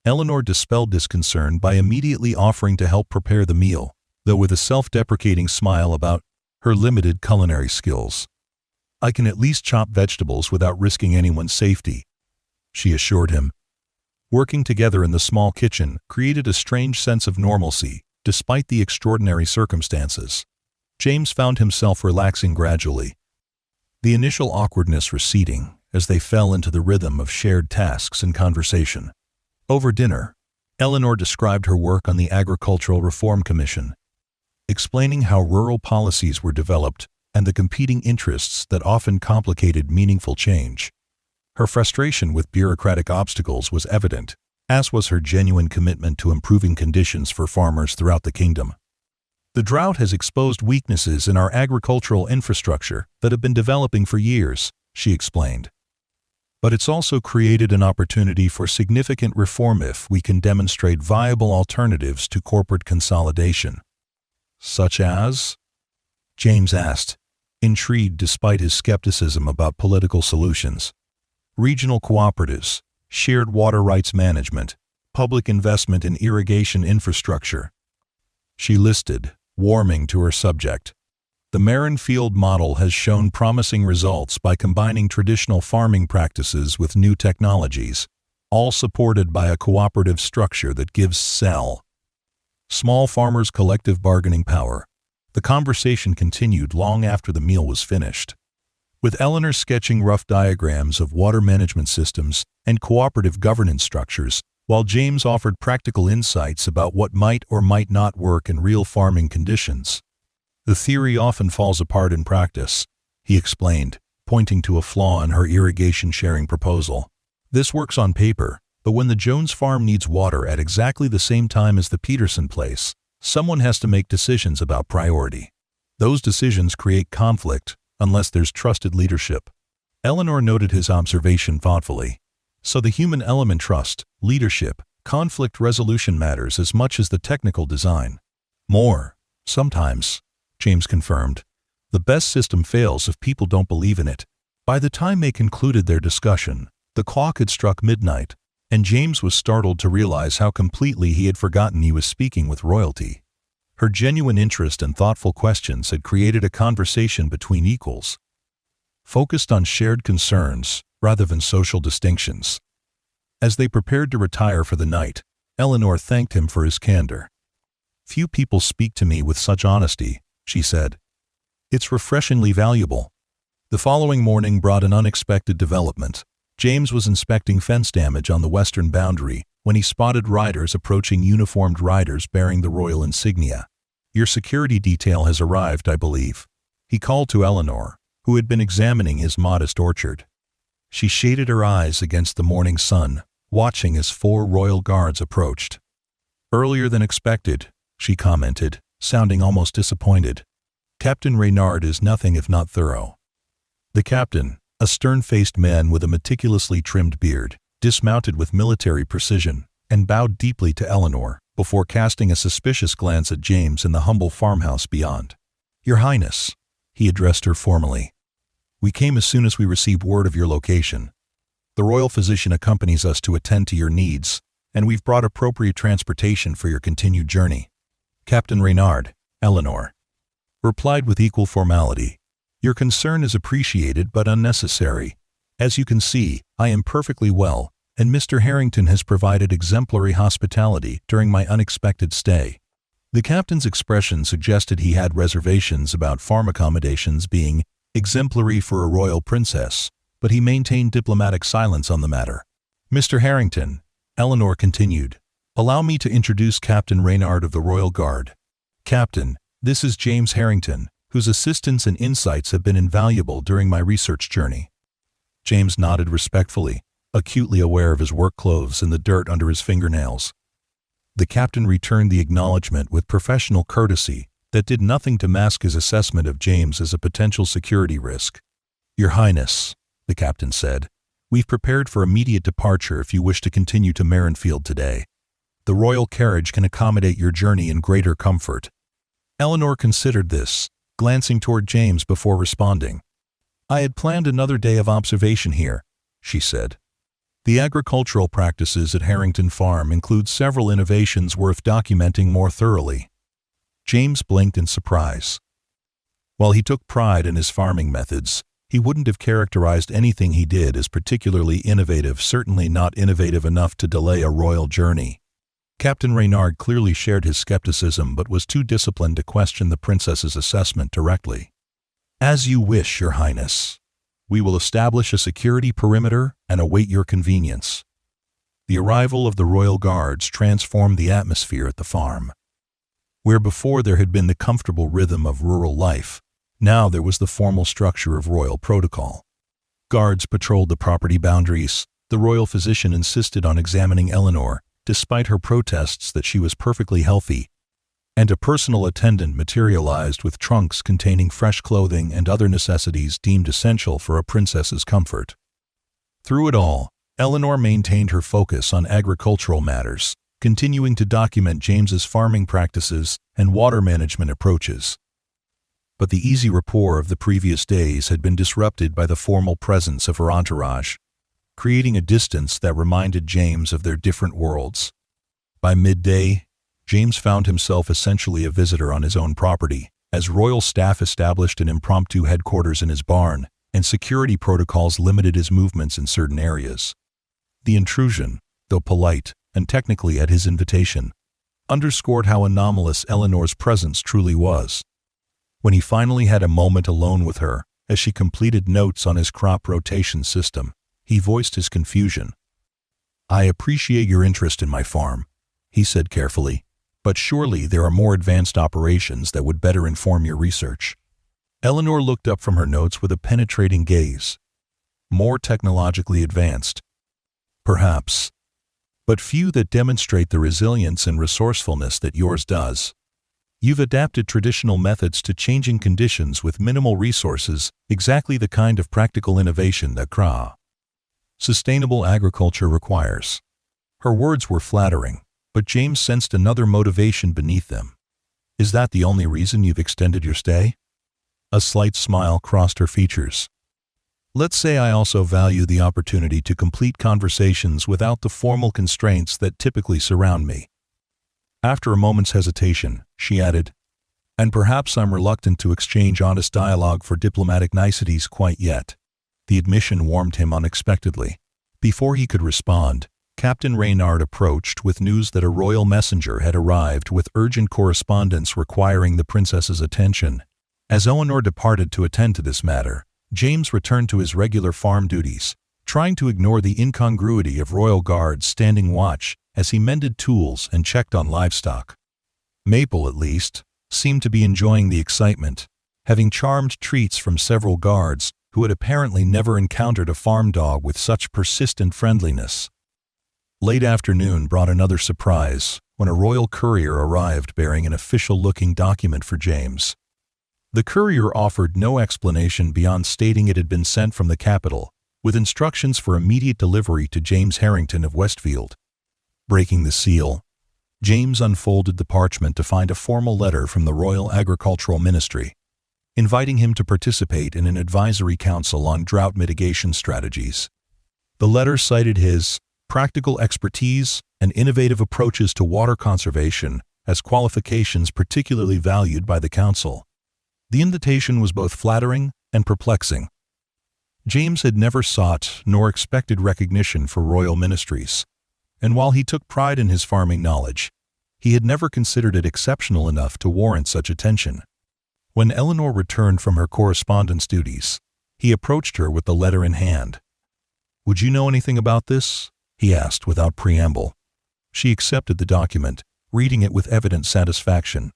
Speaker 1: Eleanor dispelled this concern by immediately offering to help prepare the meal, though with a self-deprecating smile about her limited culinary skills. "I can at least chop vegetables without risking anyone's safety," she assured him. Working together in the small kitchen created a strange sense of normalcy, despite the extraordinary circumstances. James found himself relaxing gradually, the initial awkwardness receding as they fell into the rhythm of shared tasks and conversation. Over dinner, Eleanor described her work on the Agricultural Reform Commission, explaining how rural policies were developed and the competing interests that often complicated meaningful change. Her frustration with bureaucratic obstacles was evident, as was her genuine commitment to improving conditions for farmers throughout the kingdom. "The drought has exposed weaknesses in our agricultural infrastructure that have been developing for years," she explained. "But it's also created an opportunity for significant reform if we can demonstrate viable alternatives to corporate consolidation." "Such as?" James asked, intrigued despite his skepticism about political solutions. "Regional cooperatives, shared water rights management, public investment in irrigation infrastructure," she listed, warming to her subject. "The Marin Field model has shown promising results by combining traditional farming practices with new technologies, all supported by a cooperative structure that gives small farmers collective bargaining power." The conversation continued long after the meal was finished, with Eleanor sketching rough diagrams of water management systems and cooperative governance structures, while James offered practical insights about what might or might not work in real farming conditions. "The theory often falls apart in practice," he explained, pointing to a flaw in her irrigation sharing proposal. "This works on paper, but when the Jones farm needs water at exactly the same time as the Peterson place, someone has to make decisions about priority. Those decisions create conflict unless there's trusted leadership." Eleanor noted his observation thoughtfully. "So the human element, trust, leadership, conflict resolution matters as much as the technical design." "More, sometimes," James confirmed. "The best system fails if people don't believe in it." By the time they concluded their discussion, the clock had struck midnight, and James was startled to realize how completely he had forgotten he was speaking with royalty. Her genuine interest and thoughtful questions had created a conversation between equals, focused on shared concerns rather than social distinctions. As they prepared to retire for the night, Eleanor thanked him for his candor. "Few people speak to me with such honesty," she said. "It's refreshingly valuable." The following morning brought an unexpected development. James was inspecting fence damage on the western boundary when he spotted riders approaching, uniformed riders bearing the royal insignia. "Your security detail has arrived, I believe," he called to Eleanor, who had been examining his modest orchard. She shaded her eyes against the morning sun, watching as 4 royal guards approached. "Earlier than expected," she commented, sounding almost disappointed. "Captain Reynard is nothing if not thorough." The captain, a stern-faced man with a meticulously trimmed beard, dismounted with military precision and bowed deeply to Eleanor before casting a suspicious glance at James in the humble farmhouse beyond. "Your Highness," he addressed her formally, "we came as soon as we received word of your location. The royal physician accompanies us to attend to your needs, and we've brought appropriate transportation for your continued journey." Captain Reynard, Eleanor replied with equal formality. Your concern is appreciated but unnecessary. As you can see, I am perfectly well, and Mr. Harrington has provided exemplary hospitality during my unexpected stay. The captain's expression suggested he had reservations about farm accommodations being exemplary for a royal princess, but he maintained diplomatic silence on the matter. Mr. Harrington, Eleanor continued, allow me to introduce Captain Reynard of the Royal Guard. Captain, this is James Harrington, whose assistance and insights have been invaluable during my research journey. James nodded respectfully, acutely aware of his work clothes and the dirt under his fingernails. The captain returned the acknowledgement with professional courtesy that did nothing to mask his assessment of James as a potential security risk. Your Highness, the captain said, we've prepared for immediate departure if you wish to continue to Marenfield today. The royal carriage can accommodate your journey in greater comfort. Eleanor considered this, glancing toward James before responding. I had planned another day of observation here, she said. The agricultural practices at Harrington Farm include several innovations worth documenting more thoroughly. James blinked in surprise. While he took pride in his farming methods, he wouldn't have characterized anything he did as particularly innovative, certainly not innovative enough to delay a royal journey. Captain Reynard clearly shared his skepticism but was too disciplined to question the princess's assessment directly. As you wish, Your Highness. We will establish a security perimeter and await your convenience. The arrival of the royal guards transformed the atmosphere at the farm. Where before there had been the comfortable rhythm of rural life, now there was the formal structure of royal protocol. Guards patrolled the property boundaries. The royal physician insisted on examining Eleanor, despite her protests that she was perfectly healthy, and a personal attendant materialized with trunks containing fresh clothing and other necessities deemed essential for a princess's comfort. Through it all, Eleanor maintained her focus on agricultural matters, continuing to document James's farming practices and water management approaches. But the easy rapport of the previous days had been disrupted by the formal presence of her entourage, creating a distance that reminded James of their different worlds. By midday, James found himself essentially a visitor on his own property, as royal staff established an impromptu headquarters in his barn, and security protocols limited his movements in certain areas. The intrusion, though polite and technically at his invitation, underscored how anomalous Eleanor's presence truly was. When he finally had a moment alone with her, as she completed notes on his crop rotation system, he voiced his confusion. I appreciate your interest in my farm, he said carefully, but surely there are more advanced operations that would better inform your research. Eleanor looked up from her notes with a penetrating gaze. More technologically advanced. Perhaps. But few that demonstrate the resilience and resourcefulness that yours does. You've adapted traditional methods to changing conditions with minimal resources, exactly the kind of practical innovation that sustainable agriculture requires. Her words were flattering, but James sensed another motivation beneath them. Is that the only reason you've extended your stay? A slight smile crossed her features. Let's say I also value the opportunity to complete conversations without the formal constraints that typically surround me. After a moment's hesitation, she added, and perhaps I'm reluctant to exchange honest dialogue for diplomatic niceties quite yet. The admission warmed him unexpectedly. Before he could respond, Captain Reynard approached with news that a royal messenger had arrived with urgent correspondence requiring the princess's attention. As Eleanor departed to attend to this matter, James returned to his regular farm duties, trying to ignore the incongruity of royal guards standing watch as he mended tools and checked on livestock. Maple, at least, seemed to be enjoying the excitement, having charmed treats from several guards who had apparently never encountered a farm dog with such persistent friendliness. Late afternoon brought another surprise when a royal courier arrived bearing an official-looking document for James. The courier offered no explanation beyond stating it had been sent from the capital, with instructions for immediate delivery to James Harrington of Westfield. Breaking the seal, James unfolded the parchment to find a formal letter from the Royal Agricultural Ministry, inviting him to participate in an advisory council on drought mitigation strategies. The letter cited his practical expertise and innovative approaches to water conservation as qualifications particularly valued by the council. The invitation was both flattering and perplexing. James had never sought nor expected recognition for royal ministries, and while he took pride in his farming knowledge, he had never considered it exceptional enough to warrant such attention. When Eleanor returned from her correspondence duties, he approached her with the letter in hand. "Would you know anything about this?" he asked without preamble. She accepted the document, reading it with evident satisfaction.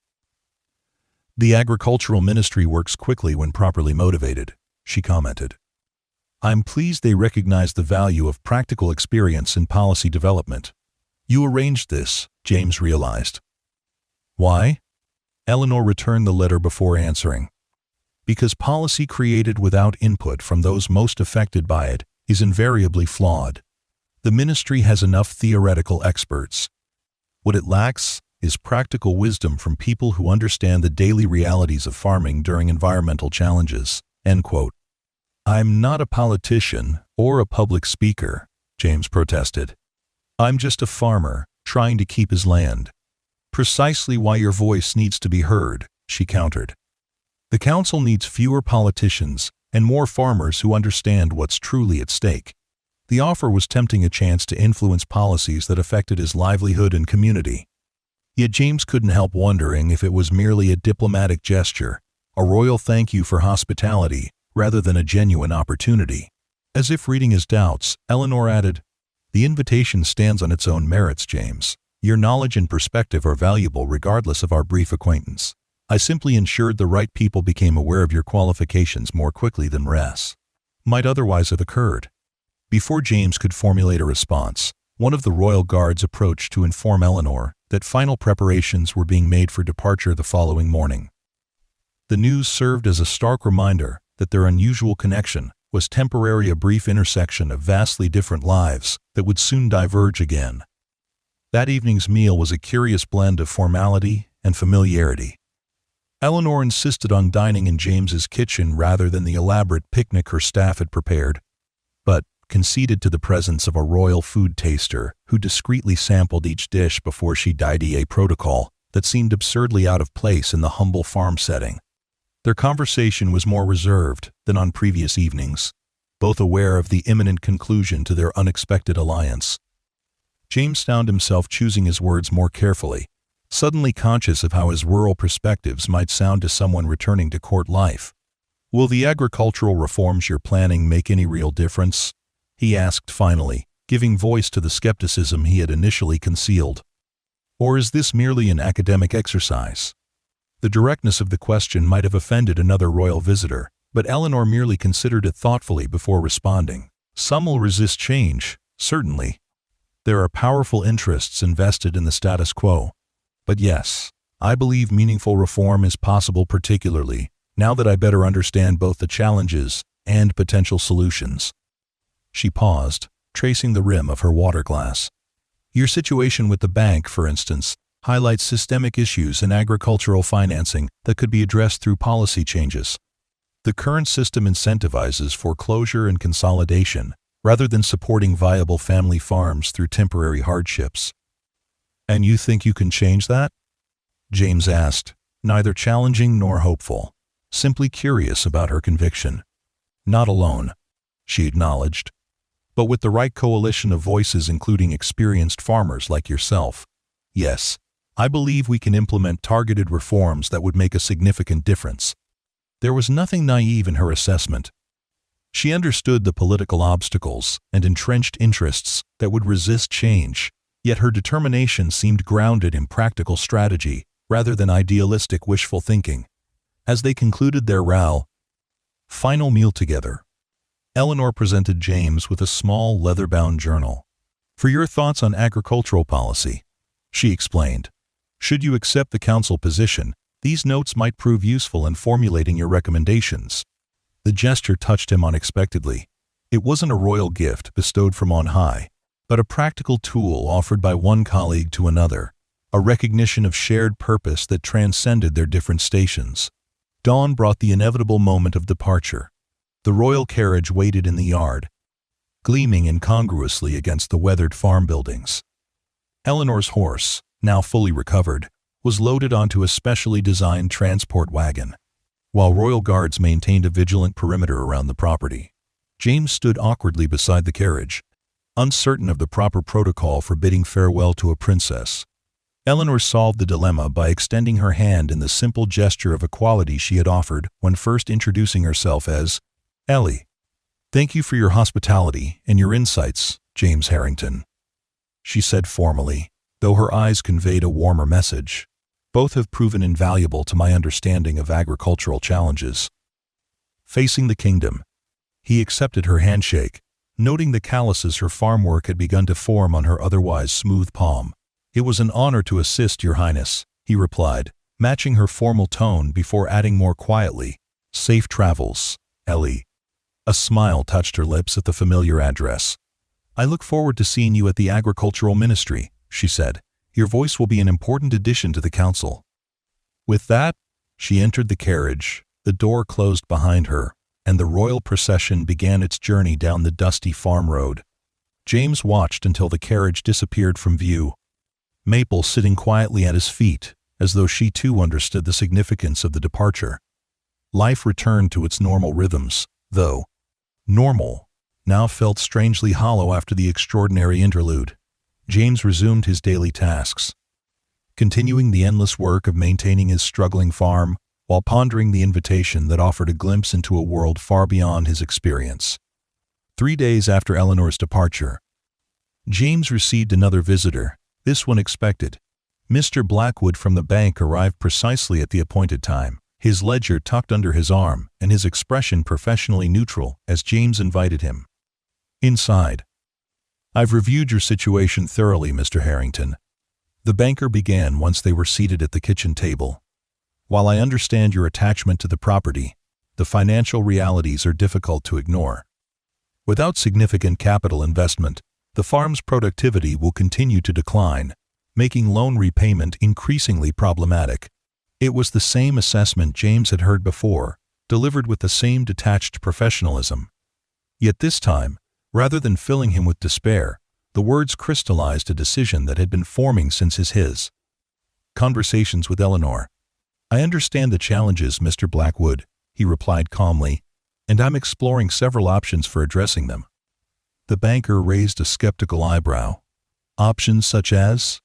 Speaker 1: "The agricultural ministry works quickly when properly motivated," she commented. "I'm pleased they recognize the value of practical experience in policy development." "You arranged this," James realized. "Why?" Eleanor returned the letter before answering. "Because policy created without input from those most affected by it is invariably flawed. The ministry has enough theoretical experts. What it lacks is practical wisdom from people who understand the daily realities of farming during environmental challenges." End quote. "I'm not a politician or a public speaker," James protested. "I'm just a farmer trying to keep his land." "Precisely why your voice needs to be heard," she countered. "The council needs fewer politicians and more farmers who understand what's truly at stake." The offer was tempting a chance to influence policies that affected his livelihood and community. Yet James couldn't help wondering if it was merely a diplomatic gesture, a royal thank you for hospitality, rather than a genuine opportunity. As if reading his doubts, Eleanor added, "The invitation stands on its own merits, James. Your knowledge and perspective are valuable regardless of our brief acquaintance. I simply ensured the right people became aware of your qualifications more quickly than might otherwise have occurred." Before James could formulate a response, one of the royal guards approached to inform Eleanor that final preparations were being made for departure the following morning. The news served as a stark reminder that their unusual connection was temporarily a brief intersection of vastly different lives that would soon diverge again. That evening's meal was a curious blend of formality and familiarity. Eleanor insisted on dining in James's kitchen rather than the elaborate picnic her staff had prepared, but conceded to the presence of a royal food taster who discreetly sampled each dish before she died, a protocol that seemed absurdly out of place in the humble farm setting. Their conversation was more reserved than on previous evenings, both aware of the imminent conclusion to their unexpected alliance. James found himself choosing his words more carefully, suddenly conscious of how his rural perspectives might sound to someone returning to court life. "Will the agricultural reforms you're planning make any real difference?" he asked finally, giving voice to the skepticism he had initially concealed. "Or is this merely an academic exercise?" The directness of the question might have offended another royal visitor, but Eleanor merely considered it thoughtfully before responding. "Some will resist change, certainly. There are powerful interests invested in the status quo. But yes, I believe meaningful reform is possible, particularly now that I better understand both the challenges and potential solutions." She paused, tracing the rim of her water glass. "Your situation with the bank, for instance, highlights systemic issues in agricultural financing that could be addressed through policy changes. The current system incentivizes foreclosure and consolidation, rather than supporting viable family farms through temporary hardships." "And you think you can change that?" James asked, neither challenging nor hopeful, simply curious about her conviction. "Not alone," she acknowledged, "but with the right coalition of voices, including experienced farmers like yourself. Yes, I believe we can implement targeted reforms that would make a significant difference." There was nothing naive in her assessment. She understood the political obstacles and entrenched interests that would resist change, yet her determination seemed grounded in practical strategy rather than idealistic wishful thinking. As they concluded their final meal together, Eleanor presented James with a small leather-bound journal. "For your thoughts on agricultural policy," she explained. "Should you accept the council position, these notes might prove useful in formulating your recommendations." The gesture touched him unexpectedly. It wasn't a royal gift bestowed from on high, but a practical tool offered by one colleague to another, a recognition of shared purpose that transcended their different stations. Dawn brought the inevitable moment of departure. The royal carriage waited in the yard, gleaming incongruously against the weathered farm buildings. Eleanor's horse, now fully recovered, was loaded onto a specially designed transport wagon. While royal guards maintained a vigilant perimeter around the property, James stood awkwardly beside the carriage, uncertain of the proper protocol for bidding farewell to a princess. Eleanor solved the dilemma by extending her hand in the simple gesture of equality she had offered when first introducing herself as Ellie. "Thank you for your hospitality and your insights, James Harrington," she said formally, though her eyes conveyed a warmer message. "Both have proven invaluable to my understanding of agricultural challenges." Facing the kingdom, he accepted her handshake, noting the calluses her farm work had begun to form on her otherwise smooth palm. "It was an honor to assist, Your Highness," he replied, matching her formal tone before adding more quietly, "Safe travels, Ellie." A smile touched her lips at the familiar address. "I look forward to seeing you at the Agricultural Ministry," she said. "Your voice will be an important addition to the council." With that, she entered the carriage, the door closed behind her, and the royal procession began its journey down the dusty farm road. James watched until the carriage disappeared from view, Maple sitting quietly at his feet, as though she too understood the significance of the departure. Life returned to its normal rhythms, though normal now felt strangely hollow after the extraordinary interlude. James resumed his daily tasks, continuing the endless work of maintaining his struggling farm while pondering the invitation that offered a glimpse into a world far beyond his experience. 3 days after Eleanor's departure, James received another visitor, this one expected. Mr. Blackwood from the bank arrived precisely at the appointed time, his ledger tucked under his arm and his expression professionally neutral as James invited him inside. "I've reviewed your situation thoroughly, Mr. Harrington," the banker began once they were seated at the kitchen table. "While I understand your attachment to the property, the financial realities are difficult to ignore. Without significant capital investment, the farm's productivity will continue to decline, making loan repayment increasingly problematic." It was the same assessment James had heard before, delivered with the same detached professionalism. Yet this time, rather than filling him with despair, the words crystallized a decision that had been forming since his conversations with Eleanor. "I understand the challenges, Mr. Blackwood," he replied calmly, "and I'm exploring several options for addressing them." The banker raised a skeptical eyebrow. "Options such as?"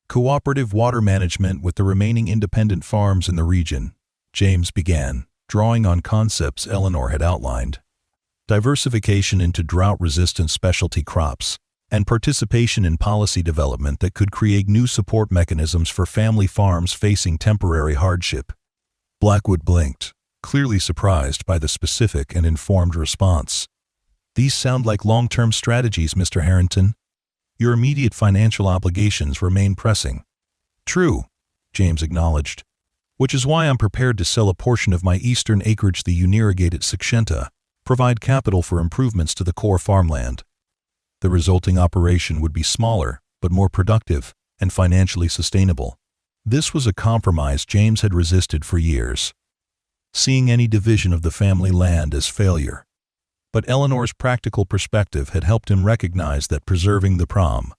Speaker 1: "Cooperative water management with the remaining independent farms in the region," James began, drawing on concepts Eleanor had outlined. "Diversification into drought-resistant specialty crops, and participation in policy development that could create new support mechanisms for family farms facing temporary hardship." Blackwood blinked, clearly surprised by the specific and informed response. "These sound like long-term strategies, Mr. Harrington. Your immediate financial obligations remain pressing." "True," James acknowledged, "which is why I'm prepared to sell a portion of my eastern acreage, the unirrigated Sixenta, provide capital for improvements to the core farmland. The resulting operation would be smaller, but more productive and financially sustainable." This was a compromise James had resisted for years, seeing any division of the family land as failure. But Eleanor's practical perspective had helped him recognize that preserving the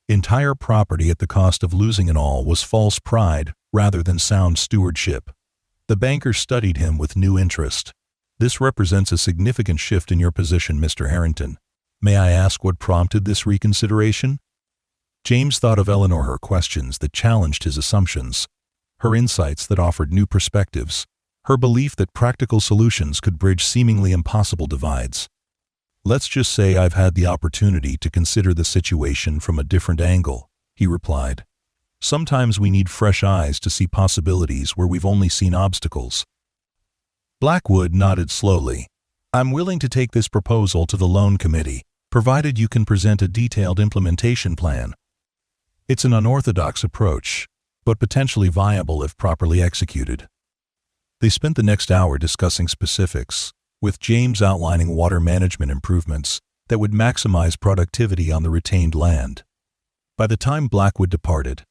Speaker 1: entire property at the cost of losing it all was false pride rather than sound stewardship. The banker studied him with new interest. "This represents a significant shift in your position, Mr. Harrington. May I ask what prompted this reconsideration?" James thought of Eleanor, her questions that challenged his assumptions, her insights that offered new perspectives, her belief that practical solutions could bridge seemingly impossible divides. "Let's just say I've had the opportunity to consider the situation from a different angle," he replied. "Sometimes we need fresh eyes to see possibilities where we've only seen obstacles." Blackwood nodded slowly. "I'm willing to take this proposal to the loan committee, provided you can present a detailed implementation plan. It's an unorthodox approach, but potentially viable if properly executed." They spent the next hour discussing specifics, with James outlining water management improvements that would maximize productivity on the retained land. By the time Blackwood departed,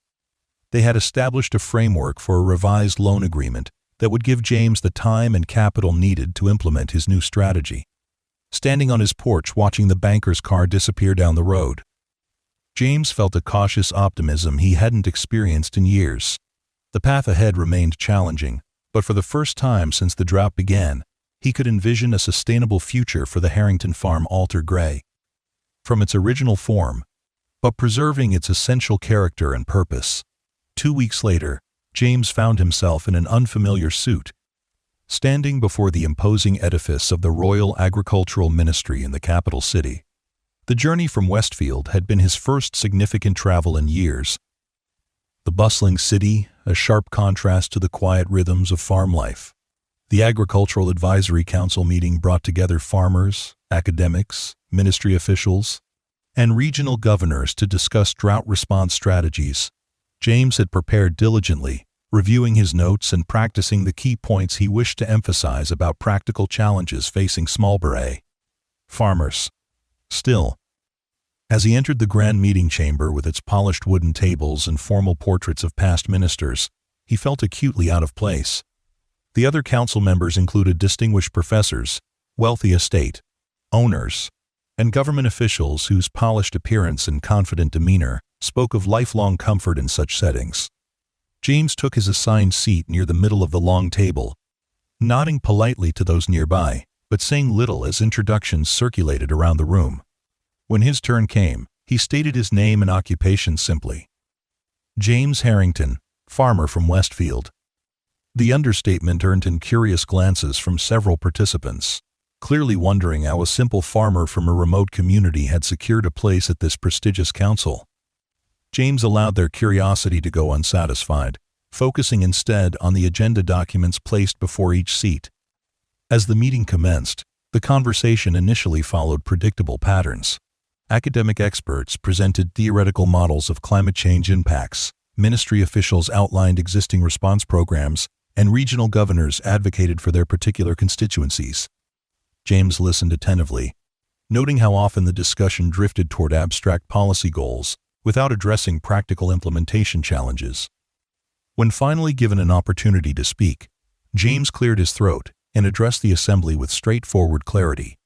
Speaker 1: they had established a framework for a revised loan agreement that would give James the time and capital needed to implement his new strategy. Standing on his porch watching the banker's car disappear down the road, James felt a cautious optimism he hadn't experienced in years. The path ahead remained challenging, but for the first time since the drought began, he could envision a sustainable future for the Harrington farm altered gray from its original form, but preserving its essential character and purpose. 2 weeks later, James found himself in an unfamiliar suit, standing before the imposing edifice of the Royal Agricultural Ministry in the capital city. The journey from Westfield had been his first significant travel in years. The bustling city, a sharp contrast to the quiet rhythms of farm life. The Agricultural Advisory Council meeting brought together farmers, academics, ministry officials, and regional governors to discuss drought response strategies. James had prepared diligently, reviewing his notes and practicing the key points he wished to emphasize about practical challenges facing small-beret farmers. Still, as he entered the grand meeting chamber with its polished wooden tables and formal portraits of past ministers, he felt acutely out of place. The other council members included distinguished professors, wealthy estate owners, and government officials whose polished appearance and confident demeanor spoke of lifelong comfort in such settings. James took his assigned seat near the middle of the long table, nodding politely to those nearby, but saying little as introductions circulated around the room. When his turn came, he stated his name and occupation simply. James Harrington, farmer from Westfield. The understatement earned him curious glances from several participants, clearly wondering how a simple farmer from a remote community had secured a place at this prestigious council. James allowed their curiosity to go unsatisfied, focusing instead on the agenda documents placed before each seat. As the meeting commenced, the conversation initially followed predictable patterns. Academic experts presented theoretical models of climate change impacts, ministry officials outlined existing response programs, and regional governors advocated for their particular constituencies. James listened attentively, noting how often the discussion drifted toward abstract policy goals without addressing practical implementation challenges. When finally given an opportunity to speak, James cleared his throat and addressed the assembly with straightforward clarity.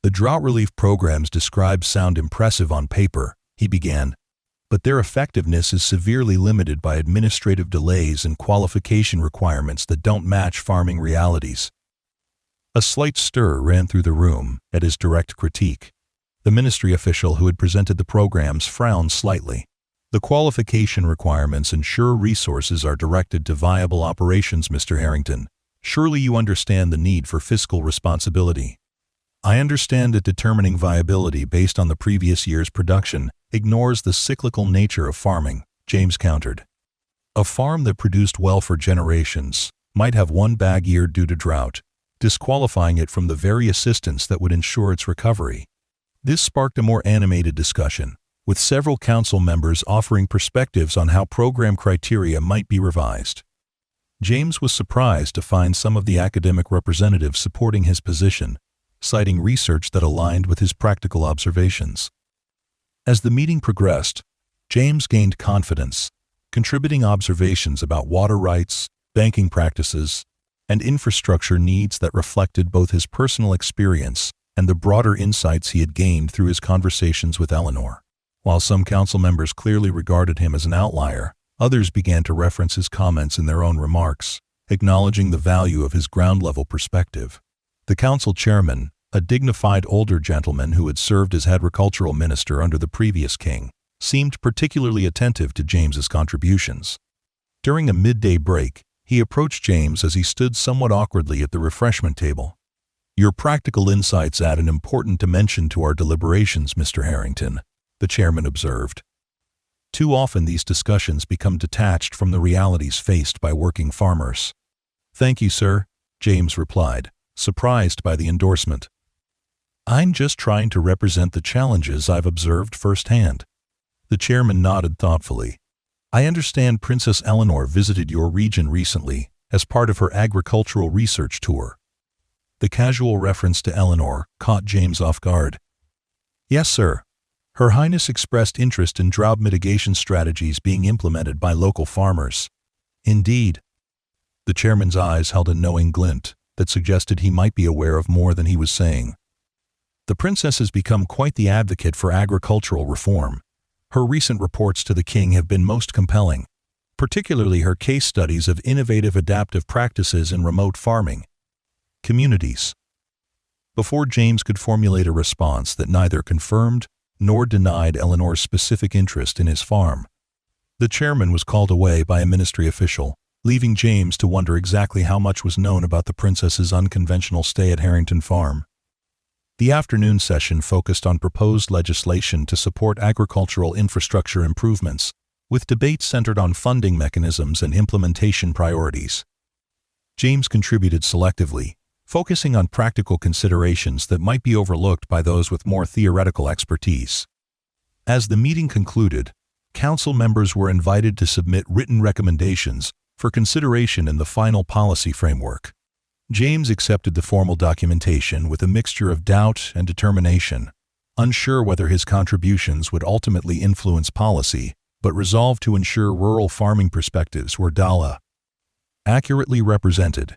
Speaker 1: "The drought relief programs described sound impressive on paper," he began, "but their effectiveness is severely limited by administrative delays and qualification requirements that don't match farming realities." A slight stir ran through the room at his direct critique. The ministry official who had presented the programs frowned slightly. "The qualification requirements ensure resources are directed to viable operations, Mr. Harrington. Surely you understand the need for fiscal responsibility." "I understand that determining viability based on the previous year's production ignores the cyclical nature of farming," James countered. "A farm that produced well for generations might have one bad year due to drought, disqualifying it from the very assistance that would ensure its recovery." This sparked a more animated discussion, with several council members offering perspectives on how program criteria might be revised. James was surprised to find some of the academic representatives supporting his position, citing research that aligned with his practical observations. As the meeting progressed, James gained confidence, contributing observations about water rights, banking practices, and infrastructure needs that reflected both his personal experience and the broader insights he had gained through his conversations with Eleanor. While some council members clearly regarded him as an outlier, others began to reference his comments in their own remarks, acknowledging the value of his ground-level perspective. The council chairman, a dignified older gentleman who had served as agricultural minister under the previous king, seemed particularly attentive to James's contributions. During a midday break, he approached James as he stood somewhat awkwardly at the refreshment table. "Your practical insights add an important dimension to our deliberations, Mr. Harrington," the chairman observed. "Too often these discussions become detached from the realities faced by working farmers." "Thank you, sir," James replied, surprised by the endorsement. "I'm just trying to represent the challenges I've observed firsthand." The chairman nodded thoughtfully. "I understand Princess Eleanor visited your region recently as part of her agricultural research tour." The casual reference to Eleanor caught James off guard. "Yes, sir. Her Highness expressed interest in drought mitigation strategies being implemented by local farmers." "Indeed." The chairman's eyes held a knowing glint that suggested he might be aware of more than he was saying. "The princess has become quite the advocate for agricultural reform. Her recent reports to the king have been most compelling. particularly her case studies of innovative adaptive practices in remote farming communities. Before James could formulate a response that neither confirmed nor denied Eleanor's specific interest in his farm, the chairman was called away by a ministry official, leaving James to wonder exactly how much was known about the princess's unconventional stay at Harrington Farm. The afternoon session focused on proposed legislation to support agricultural infrastructure improvements, with debates centered on funding mechanisms and implementation priorities. James contributed selectively, focusing on practical considerations that might be overlooked by those with more theoretical expertise. As the meeting concluded, council members were invited to submit written recommendations for consideration in the final policy framework. James accepted the formal documentation with a mixture of doubt and determination, unsure whether his contributions would ultimately influence policy, but resolved to ensure rural farming perspectives were accurately represented.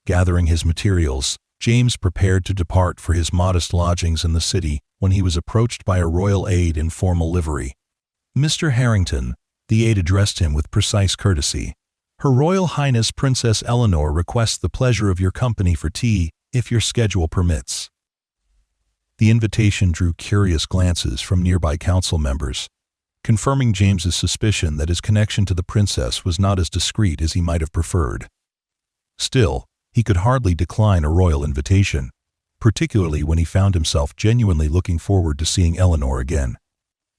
Speaker 1: Gathering his materials, James prepared to depart for his modest lodgings in the city when he was approached by a royal aide in formal livery. "Mr. Harrington," the aide addressed him with precise courtesy. "Her Royal Highness Princess Eleanor requests the pleasure of your company for tea, if your schedule permits." The invitation drew curious glances from nearby council members, confirming James's suspicion that his connection to the princess was not as discreet as he might have preferred. Still, he could hardly decline a royal invitation, particularly when he found himself genuinely looking forward to seeing Eleanor again.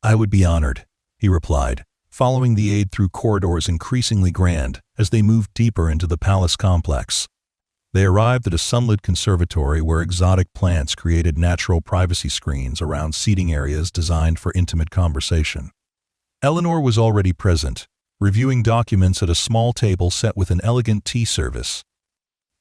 Speaker 1: "I would be honored," he replied, following the aide through corridors increasingly grand as they moved deeper into the palace complex. They arrived at a sunlit conservatory where exotic plants created natural privacy screens around seating areas designed for intimate conversation. Eleanor was already present, reviewing documents at a small table set with an elegant tea service.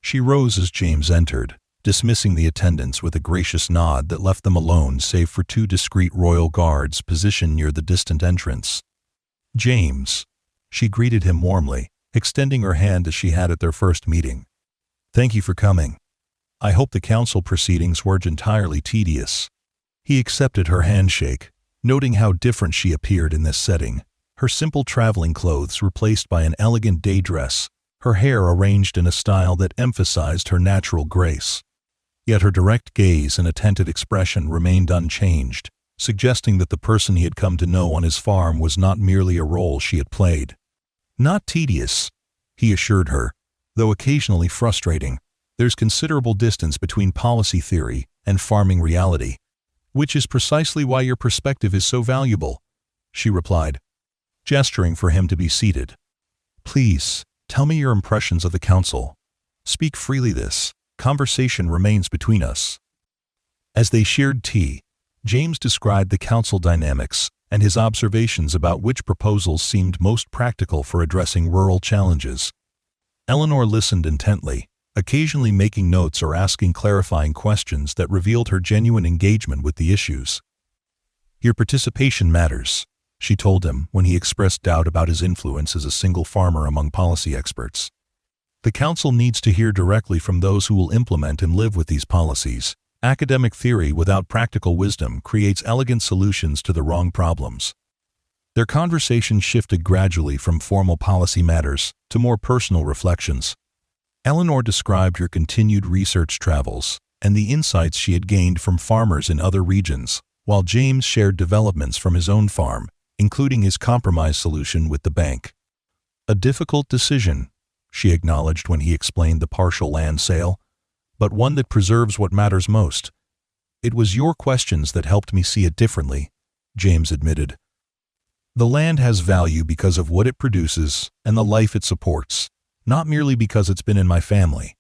Speaker 1: She rose as James entered, dismissing the attendants with a gracious nod that left them alone save for two discreet royal guards positioned near the distant entrance. "James," she greeted him warmly, extending her hand as she had at their first meeting. "Thank you for coming. I hope the council proceedings weren't entirely tedious." He accepted her handshake, noting how different she appeared in this setting, her simple traveling clothes replaced by an elegant day dress, her hair arranged in a style that emphasized her natural grace. Yet her direct gaze and attentive expression remained unchanged, suggesting that the person he had come to know on his farm was not merely a role she had played. "Not tedious," he assured her, "though occasionally frustrating. There's considerable distance between policy theory and farming reality, which is precisely why your perspective is so valuable," she replied, gesturing for him to be seated. "Please, tell me your impressions of the council. Speak freely. This conversation remains between us." As they shared tea, James described the council dynamics and his observations about which proposals seemed most practical for addressing rural challenges. Eleanor listened intently, occasionally making notes or asking clarifying questions that revealed her genuine engagement with the issues. "Your participation matters," she told him when he expressed doubt about his influence as a single farmer among policy experts. "The council needs to hear directly from those who will implement and live with these policies. Academic theory without practical wisdom creates elegant solutions to the wrong problems." Their conversation shifted gradually from formal policy matters to more personal reflections. Eleanor described her continued research travels and the insights she had gained from farmers in other regions, while James shared developments from his own farm, including his compromise solution with the bank. "A difficult decision," she acknowledged when he explained the partial land sale, "but one that preserves what matters most." "It was your questions that helped me see it differently," James admitted. "The land has value because of what it produces and the life it supports, not merely because it's been in my family.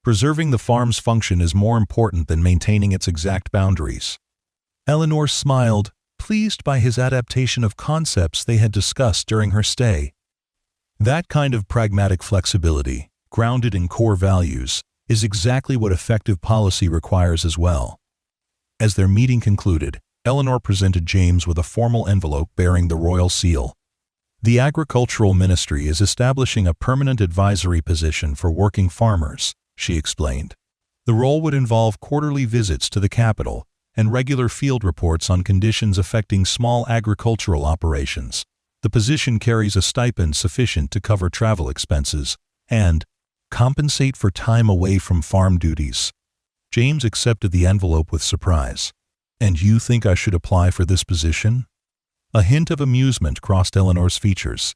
Speaker 1: Preserving the farm's function is more important than maintaining its exact boundaries." Eleanor smiled, pleased by his adaptation of concepts they had discussed during her stay. That kind of pragmatic flexibility, grounded in core values, is exactly what effective policy requires as well. As their meeting concluded, Eleanor presented James with a formal envelope bearing the royal seal. "The Agricultural Ministry is establishing a permanent advisory position for working farmers," she explained. "The role would involve quarterly visits to the capital and regular field reports on conditions affecting small agricultural operations. The position carries a stipend sufficient to cover travel expenses and compensate for time away from farm duties. James accepted the envelope with surprise. "And you think I should apply for this position?" A hint of amusement crossed Eleanor's features.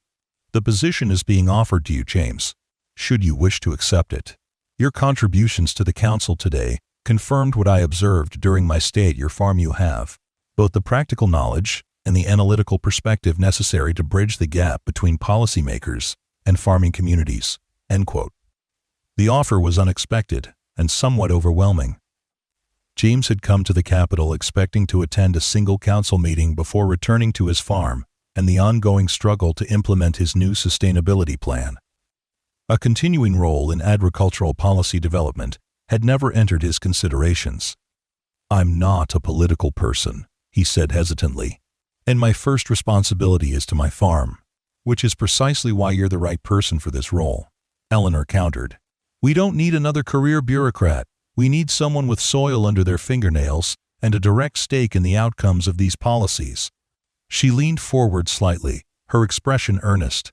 Speaker 1: "The position is being offered to you, James, should you wish to accept it. Your contributions to the council today confirmed what I observed during my stay at your farm. You have both the practical knowledge and the analytical perspective necessary to bridge the gap between policymakers and farming communities." End quote. The offer was unexpected and somewhat overwhelming. James had come to the capital expecting to attend a single council meeting before returning to his farm and the ongoing struggle to implement his new sustainability plan. A continuing role in agricultural policy development had never entered his considerations. "I'm not a political person," he said hesitantly, "and my first responsibility is to my farm." "Which is precisely why you're the right person for this role," Eleanor countered. "We don't need another career bureaucrat. We need someone with soil under their fingernails and a direct stake in the outcomes of these policies." She leaned forward slightly, her expression earnest.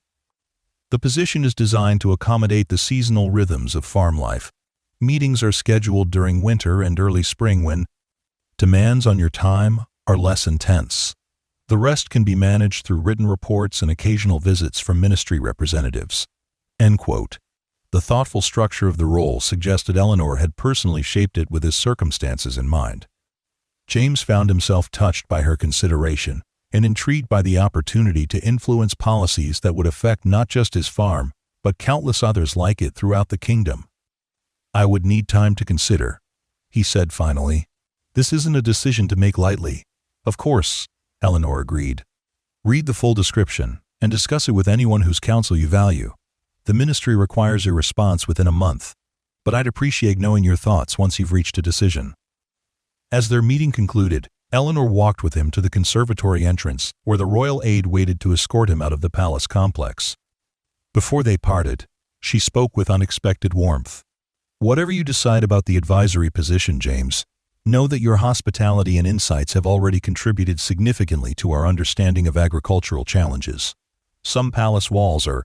Speaker 1: "The position is designed to accommodate the seasonal rhythms of farm life. Meetings are scheduled during winter and early spring when demands on your time are less intense. The rest can be managed through written reports and occasional visits from ministry representatives." End quote. The thoughtful structure of the role suggested Eleanor had personally shaped it with his circumstances in mind. James found himself touched by her consideration and intrigued by the opportunity to influence policies that would affect not just his farm, but countless others like it throughout the kingdom. "I would need time to consider," he said finally. "This isn't a decision to make lightly." "Of course," Eleanor agreed. "Read the full description and discuss it with anyone whose counsel you value. The ministry requires your response within a month, but I'd appreciate knowing your thoughts once you've reached a decision." As their meeting concluded, Eleanor walked with him to the conservatory entrance, where the royal aide waited to escort him out of the palace complex. Before they parted, she spoke with unexpected warmth. "Whatever you decide about the advisory position, James, know that your hospitality and insights have already contributed significantly to our understanding of agricultural challenges. Some palace walls are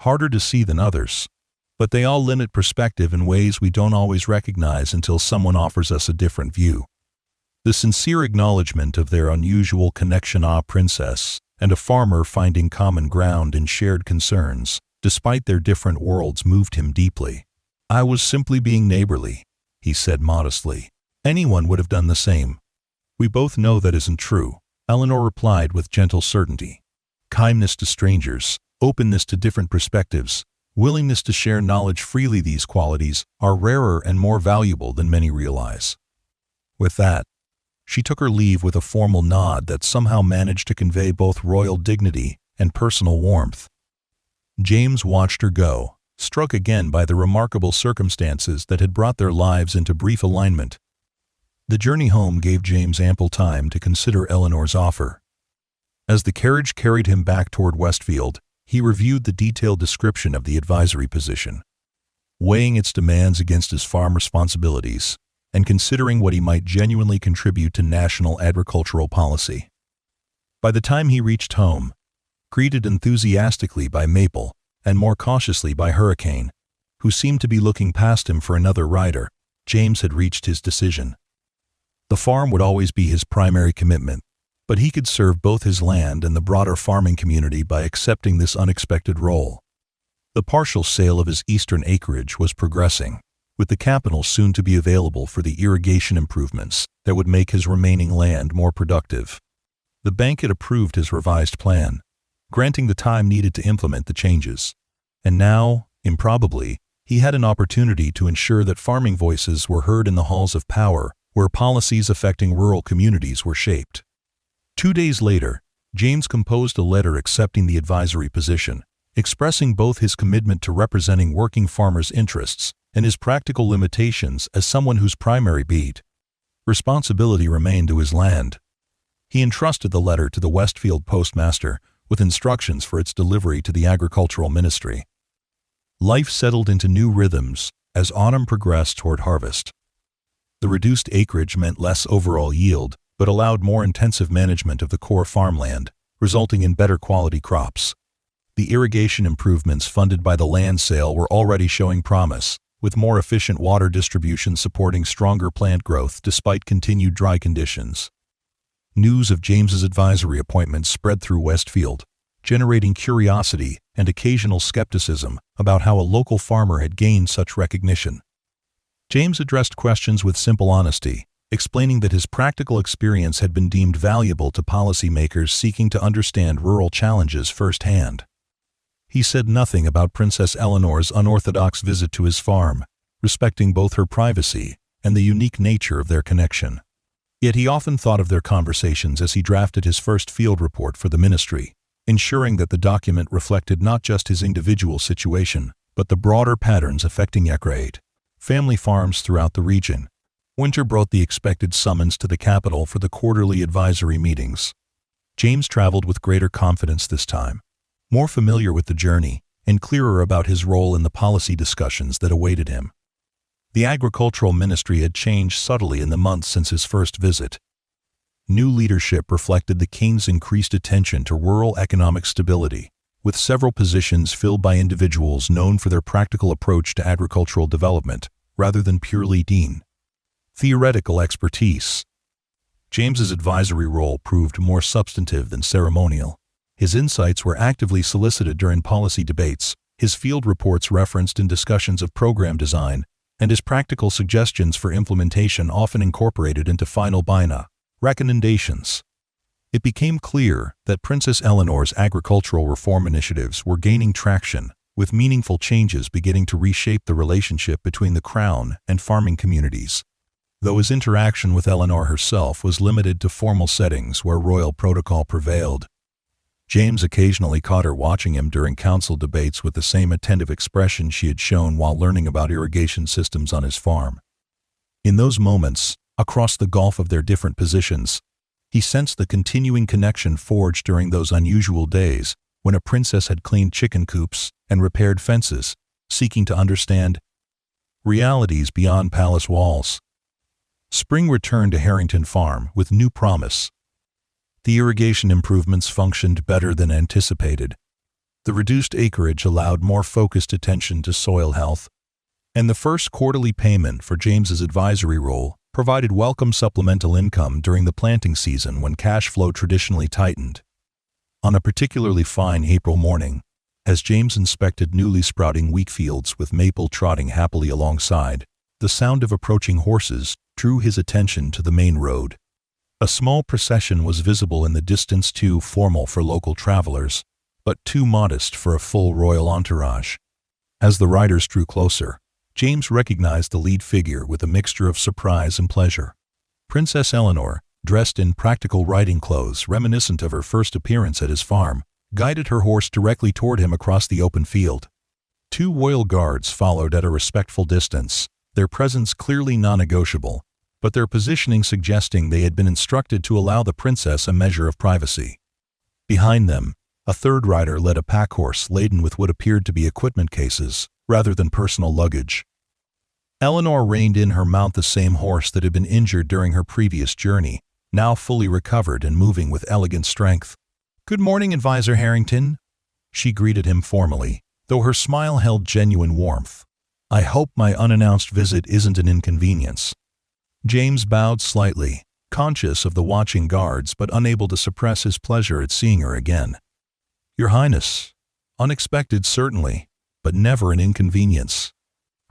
Speaker 1: harder to see than others, but they all limit perspective in ways we don't always recognize until someone offers us a different view." The sincere acknowledgement of their unusual connection, princess and a farmer finding common ground in shared concerns, despite their different worlds, moved him deeply. "I was simply being neighborly," he said modestly. "Anyone would have done the same." "We both know that isn't true," Eleanor replied with gentle certainty. "Kindness to strangers, openness to different perspectives, willingness to share knowledge freely, these qualities are rarer and more valuable than many realize." With that, she took her leave with a formal nod that somehow managed to convey both royal dignity and personal warmth. James watched her go, struck again by the remarkable circumstances that had brought their lives into brief alignment. The journey home gave James ample time to consider Eleanor's offer. As the carriage carried him back toward Westfield, he reviewed the detailed description of the advisory position, weighing its demands against his farm responsibilities and considering what he might genuinely contribute to national agricultural policy. By the time he reached home, greeted enthusiastically by Maple and more cautiously by Hurricane, who seemed to be looking past him for another rider, James had reached his decision. The farm would always be his primary commitment, but he could serve both his land and the broader farming community by accepting this unexpected role. The partial sale of his eastern acreage was progressing, with the capital soon to be available for the irrigation improvements that would make his remaining land more productive. The bank had approved his revised plan, granting the time needed to implement the changes. And now, improbably, he had an opportunity to ensure that farming voices were heard in the halls of power, where policies affecting rural communities were shaped. 2 days later, James composed a letter accepting the advisory position, expressing both his commitment to representing working farmers' interests and his practical limitations as someone whose primary responsibility remained to his land. He entrusted the letter to the Westfield postmaster with instructions for its delivery to the agricultural ministry. Life settled into new rhythms as autumn progressed toward harvest. The reduced acreage meant less overall yield, but allowed more intensive management of the core farmland, resulting in better quality crops. The irrigation improvements funded by the land sale were already showing promise, with more efficient water distribution supporting stronger plant growth despite continued dry conditions. News of James's advisory appointment spread through Westfield, generating curiosity and occasional skepticism about how a local farmer had gained such recognition. James addressed questions with simple honesty, explaining that his practical experience had been deemed valuable to policymakers seeking to understand rural challenges firsthand. He said nothing about Princess Eleanor's unorthodox visit to his farm, respecting both her privacy and the unique nature of their connection. Yet he often thought of their conversations as he drafted his first field report for the ministry, ensuring that the document reflected not just his individual situation, but the broader patterns affecting Yakrate family farms throughout the region. Winter brought the expected summons to the capital for the quarterly advisory meetings. James traveled with greater confidence this time, more familiar with the journey and clearer about his role in the policy discussions that awaited him. The agricultural ministry had changed subtly in the months since his first visit. New leadership reflected the king's increased attention to rural economic stability, with several positions filled by individuals known for their practical approach to agricultural development, rather than purely theoretical expertise. James's advisory role proved more substantive than ceremonial. His insights were actively solicited during policy debates, his field reports referenced in discussions of program design, and his practical suggestions for implementation often incorporated into final recommendations. It became clear that Princess Eleanor's agricultural reform initiatives were gaining traction, with meaningful changes beginning to reshape the relationship between the crown and farming communities. Though his interaction with Eleanor herself was limited to formal settings where royal protocol prevailed, James occasionally caught her watching him during council debates with the same attentive expression she had shown while learning about irrigation systems on his farm. In those moments, across the gulf of their different positions, he sensed the continuing connection forged during those unusual days when a princess had cleaned chicken coops and repaired fences, seeking to understand realities beyond palace walls. Spring returned to Harrington Farm with new promise. The irrigation improvements functioned better than anticipated. The reduced acreage allowed more focused attention to soil health, and the first quarterly payment for James's advisory role provided welcome supplemental income during the planting season when cash flow traditionally tightened. On a particularly fine April morning, as James inspected newly sprouting wheat fields with Maple trotting happily alongside, the sound of approaching horses drew his attention to the main road. A small procession was visible in the distance, too formal for local travelers, but too modest for a full royal entourage. As the riders drew closer, James recognized the lead figure with a mixture of surprise and pleasure. Princess Eleanor, dressed in practical riding clothes reminiscent of her first appearance at his farm, guided her horse directly toward him across the open field. Two royal guards followed at a respectful distance, their presence clearly non-negotiable, but their positioning suggesting they had been instructed to allow the princess a measure of privacy. Behind them, a third rider led a pack horse laden with what appeared to be equipment cases, rather than personal luggage. Eleanor reined in her mount, the same horse that had been injured during her previous journey, now fully recovered and moving with elegant strength. "Good morning, Advisor Harrington," she greeted him formally, though her smile held genuine warmth. "I hope my unannounced visit isn't an inconvenience." James bowed slightly, conscious of the watching guards but unable to suppress his pleasure at seeing her again. "Your Highness, unexpected certainly, but never an inconvenience."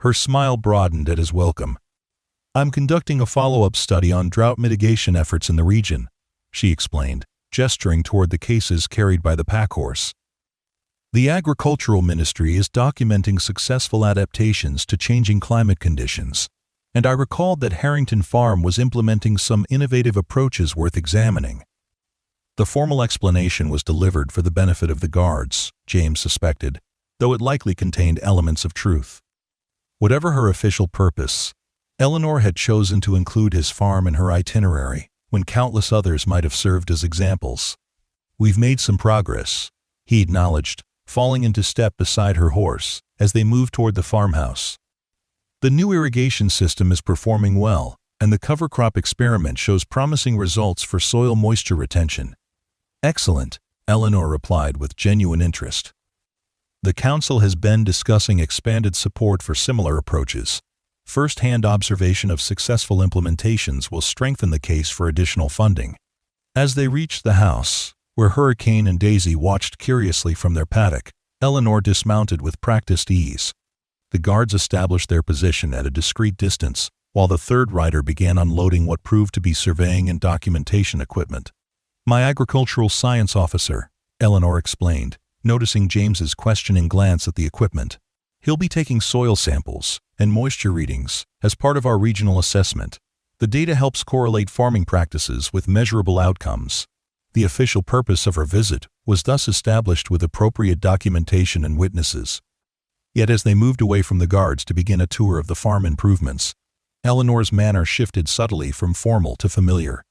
Speaker 1: Her smile broadened at his welcome. "I'm conducting a follow-up study on drought mitigation efforts in the region," she explained, gesturing toward the cases carried by the pack horse. "The Agricultural Ministry is documenting successful adaptations to changing climate conditions, and I recalled that Harrington Farm was implementing some innovative approaches worth examining." The formal explanation was delivered for the benefit of the guards, James suspected, though it likely contained elements of truth. Whatever her official purpose, Eleanor had chosen to include his farm in her itinerary, when countless others might have served as examples. "We've made some progress," he acknowledged, falling into step beside her horse as they moved toward the farmhouse. "The new irrigation system is performing well, and the cover crop experiment shows promising results for soil moisture retention." "Excellent," Eleanor replied with genuine interest. The Council has been discussing expanded support for similar approaches. First-hand observation of successful implementations will strengthen the case for additional funding. As they reached the house, where Hurricane and Daisy watched curiously from their paddock, Eleanor dismounted with practiced ease. The guards established their position at a discreet distance, while the third rider began unloading what proved to be surveying and documentation equipment. "My agricultural science officer," Eleanor explained, noticing James's questioning glance at the equipment. "He'll be taking soil samples and moisture readings as part of our regional assessment. The data helps correlate farming practices with measurable outcomes." The official purpose of her visit was thus established with appropriate documentation and witnesses. Yet as they moved away from the guards to begin a tour of the farm improvements, Eleanor's manner shifted subtly from formal to familiar.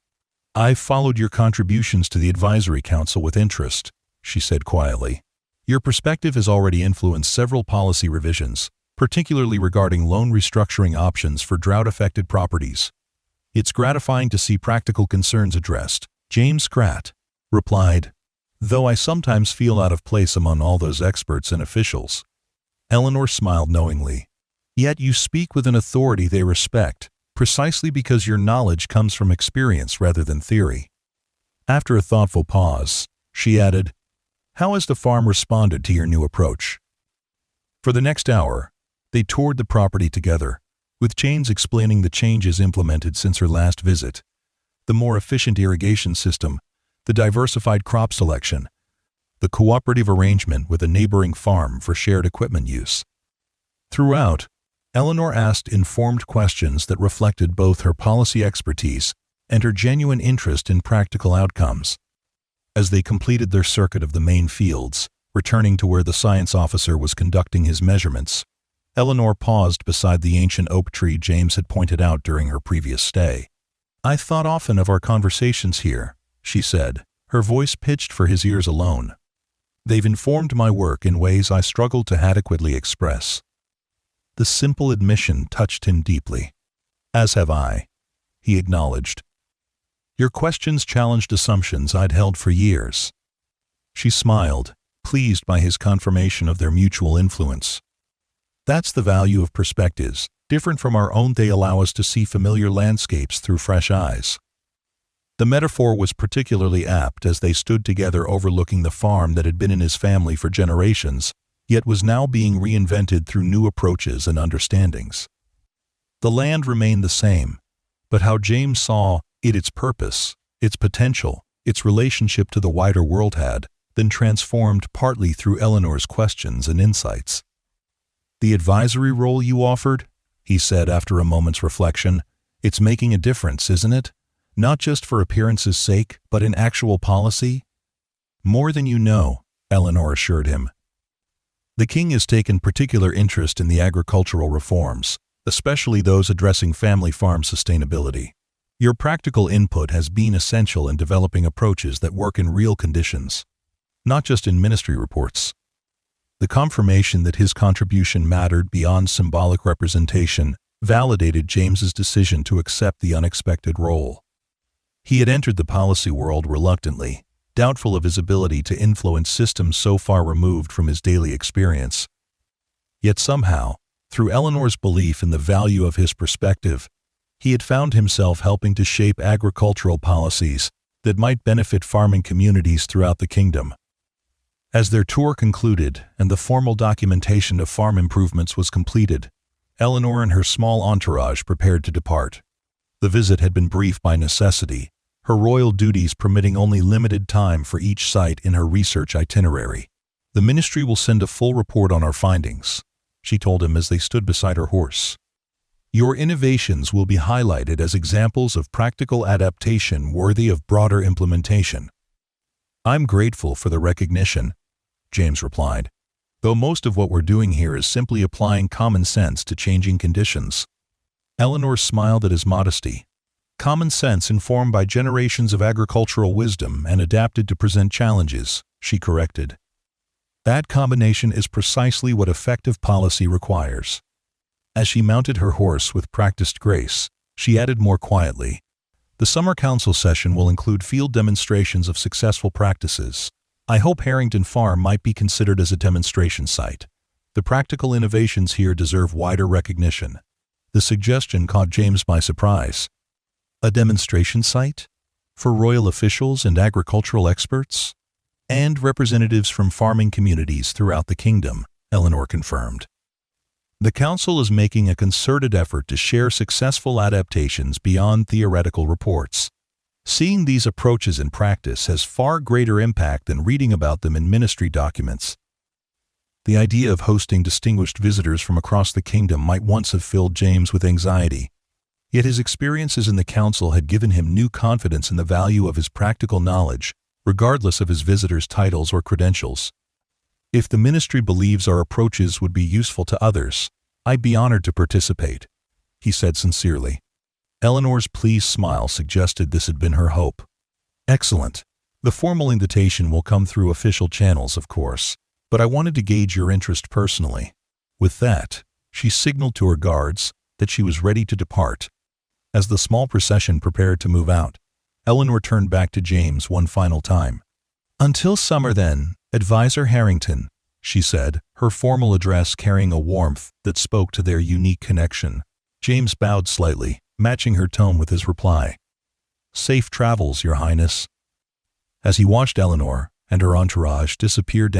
Speaker 1: "I've followed your contributions to the advisory council with interest," she said quietly. "Your perspective has already influenced several policy revisions, particularly regarding loan restructuring options for drought-affected properties. It's gratifying to see practical concerns addressed," James Cratt replied, "though I sometimes feel out of place among all those experts and officials." Eleanor smiled knowingly. "Yet you speak with an authority they respect, precisely because your knowledge comes from experience rather than theory." After a thoughtful pause, she added, "How has the farm responded to your new approach?" For the next hour, they toured the property together, with James explaining the changes implemented since her last visit: the more efficient irrigation system, the diversified crop selection, the cooperative arrangement with a neighboring farm for shared equipment use. Throughout, Eleanor asked informed questions that reflected both her policy expertise and her genuine interest in practical outcomes. As they completed their circuit of the main fields, returning to where the science officer was conducting his measurements, Eleanor paused beside the ancient oak tree James had pointed out during her previous stay. "I've thought often of our conversations here," she said, her voice pitched for his ears alone. "They've informed my work in ways I struggled to adequately express." The simple admission touched him deeply. "As have I," he acknowledged. "Your questions challenged assumptions I'd held for years." She smiled, pleased by his confirmation of their mutual influence. "That's the value of perspectives, different from our own. They allow us to see familiar landscapes through fresh eyes." The metaphor was particularly apt as they stood together overlooking the farm that had been in his family for generations, yet was now being reinvented through new approaches and understandings. The land remained the same, but how James saw it, its purpose, its potential, its relationship to the wider world had then transformed partly through Eleanor's questions and insights. "The advisory role you offered," he said after a moment's reflection, "it's making a difference, isn't it? Not just for appearance's sake, but in actual policy?" "More than you know," Eleanor assured him. "The king has taken particular interest in the agricultural reforms, especially those addressing family farm sustainability. Your practical input has been essential in developing approaches that work in real conditions, not just in ministry reports." The confirmation that his contribution mattered beyond symbolic representation validated James's decision to accept the unexpected role. He had entered the policy world reluctantly, doubtful of his ability to influence systems so far removed from his daily experience. Yet somehow, through Eleanor's belief in the value of his perspective, he had found himself helping to shape agricultural policies that might benefit farming communities throughout the kingdom. As their tour concluded and the formal documentation of farm improvements was completed, Eleanor and her small entourage prepared to depart. The visit had been brief by necessity, her royal duties permitting only limited time for each site in her research itinerary. "The ministry will send a full report on our findings," she told him as they stood beside her horse. "Your innovations will be highlighted as examples of practical adaptation worthy of broader implementation." "I'm grateful for the recognition," James replied, "though most of what we're doing here is simply applying common sense to changing conditions." Eleanor smiled at his modesty. "Common sense informed by generations of agricultural wisdom and adapted to present challenges," she corrected. "That combination is precisely what effective policy requires." As she mounted her horse with practiced grace, she added more quietly, "The summer council session will include field demonstrations of successful practices. I hope Harrington Farm might be considered as a demonstration site. The practical innovations here deserve wider recognition. The suggestion caught James by surprise. A demonstration site? For royal officials and agricultural experts? And representatives from farming communities throughout the kingdom, Eleanor confirmed. The council is making a concerted effort to share successful adaptations beyond theoretical reports. Seeing these approaches in practice has far greater impact than reading about them in ministry documents. The idea of hosting distinguished visitors from across the kingdom might once have filled James with anxiety. Yet his experiences in the council had given him new confidence in the value of his practical knowledge, regardless of his visitors' titles or credentials. If the ministry believes our approaches would be useful to others, I'd be honored to participate, he said sincerely. Eleanor's pleased smile suggested this had been her hope. Excellent. The formal invitation will come through official channels, of course, but I wanted to gauge your interest personally. With that, she signaled to her guards that she was ready to depart. As the small procession prepared to move out, Eleanor turned back to James one final time. Until summer then, Advisor Harrington, she said, her formal address carrying a warmth that spoke to their unique connection. James bowed slightly, matching her tone with his reply. Safe travels, Your Highness. As he watched Eleanor and her entourage disappear down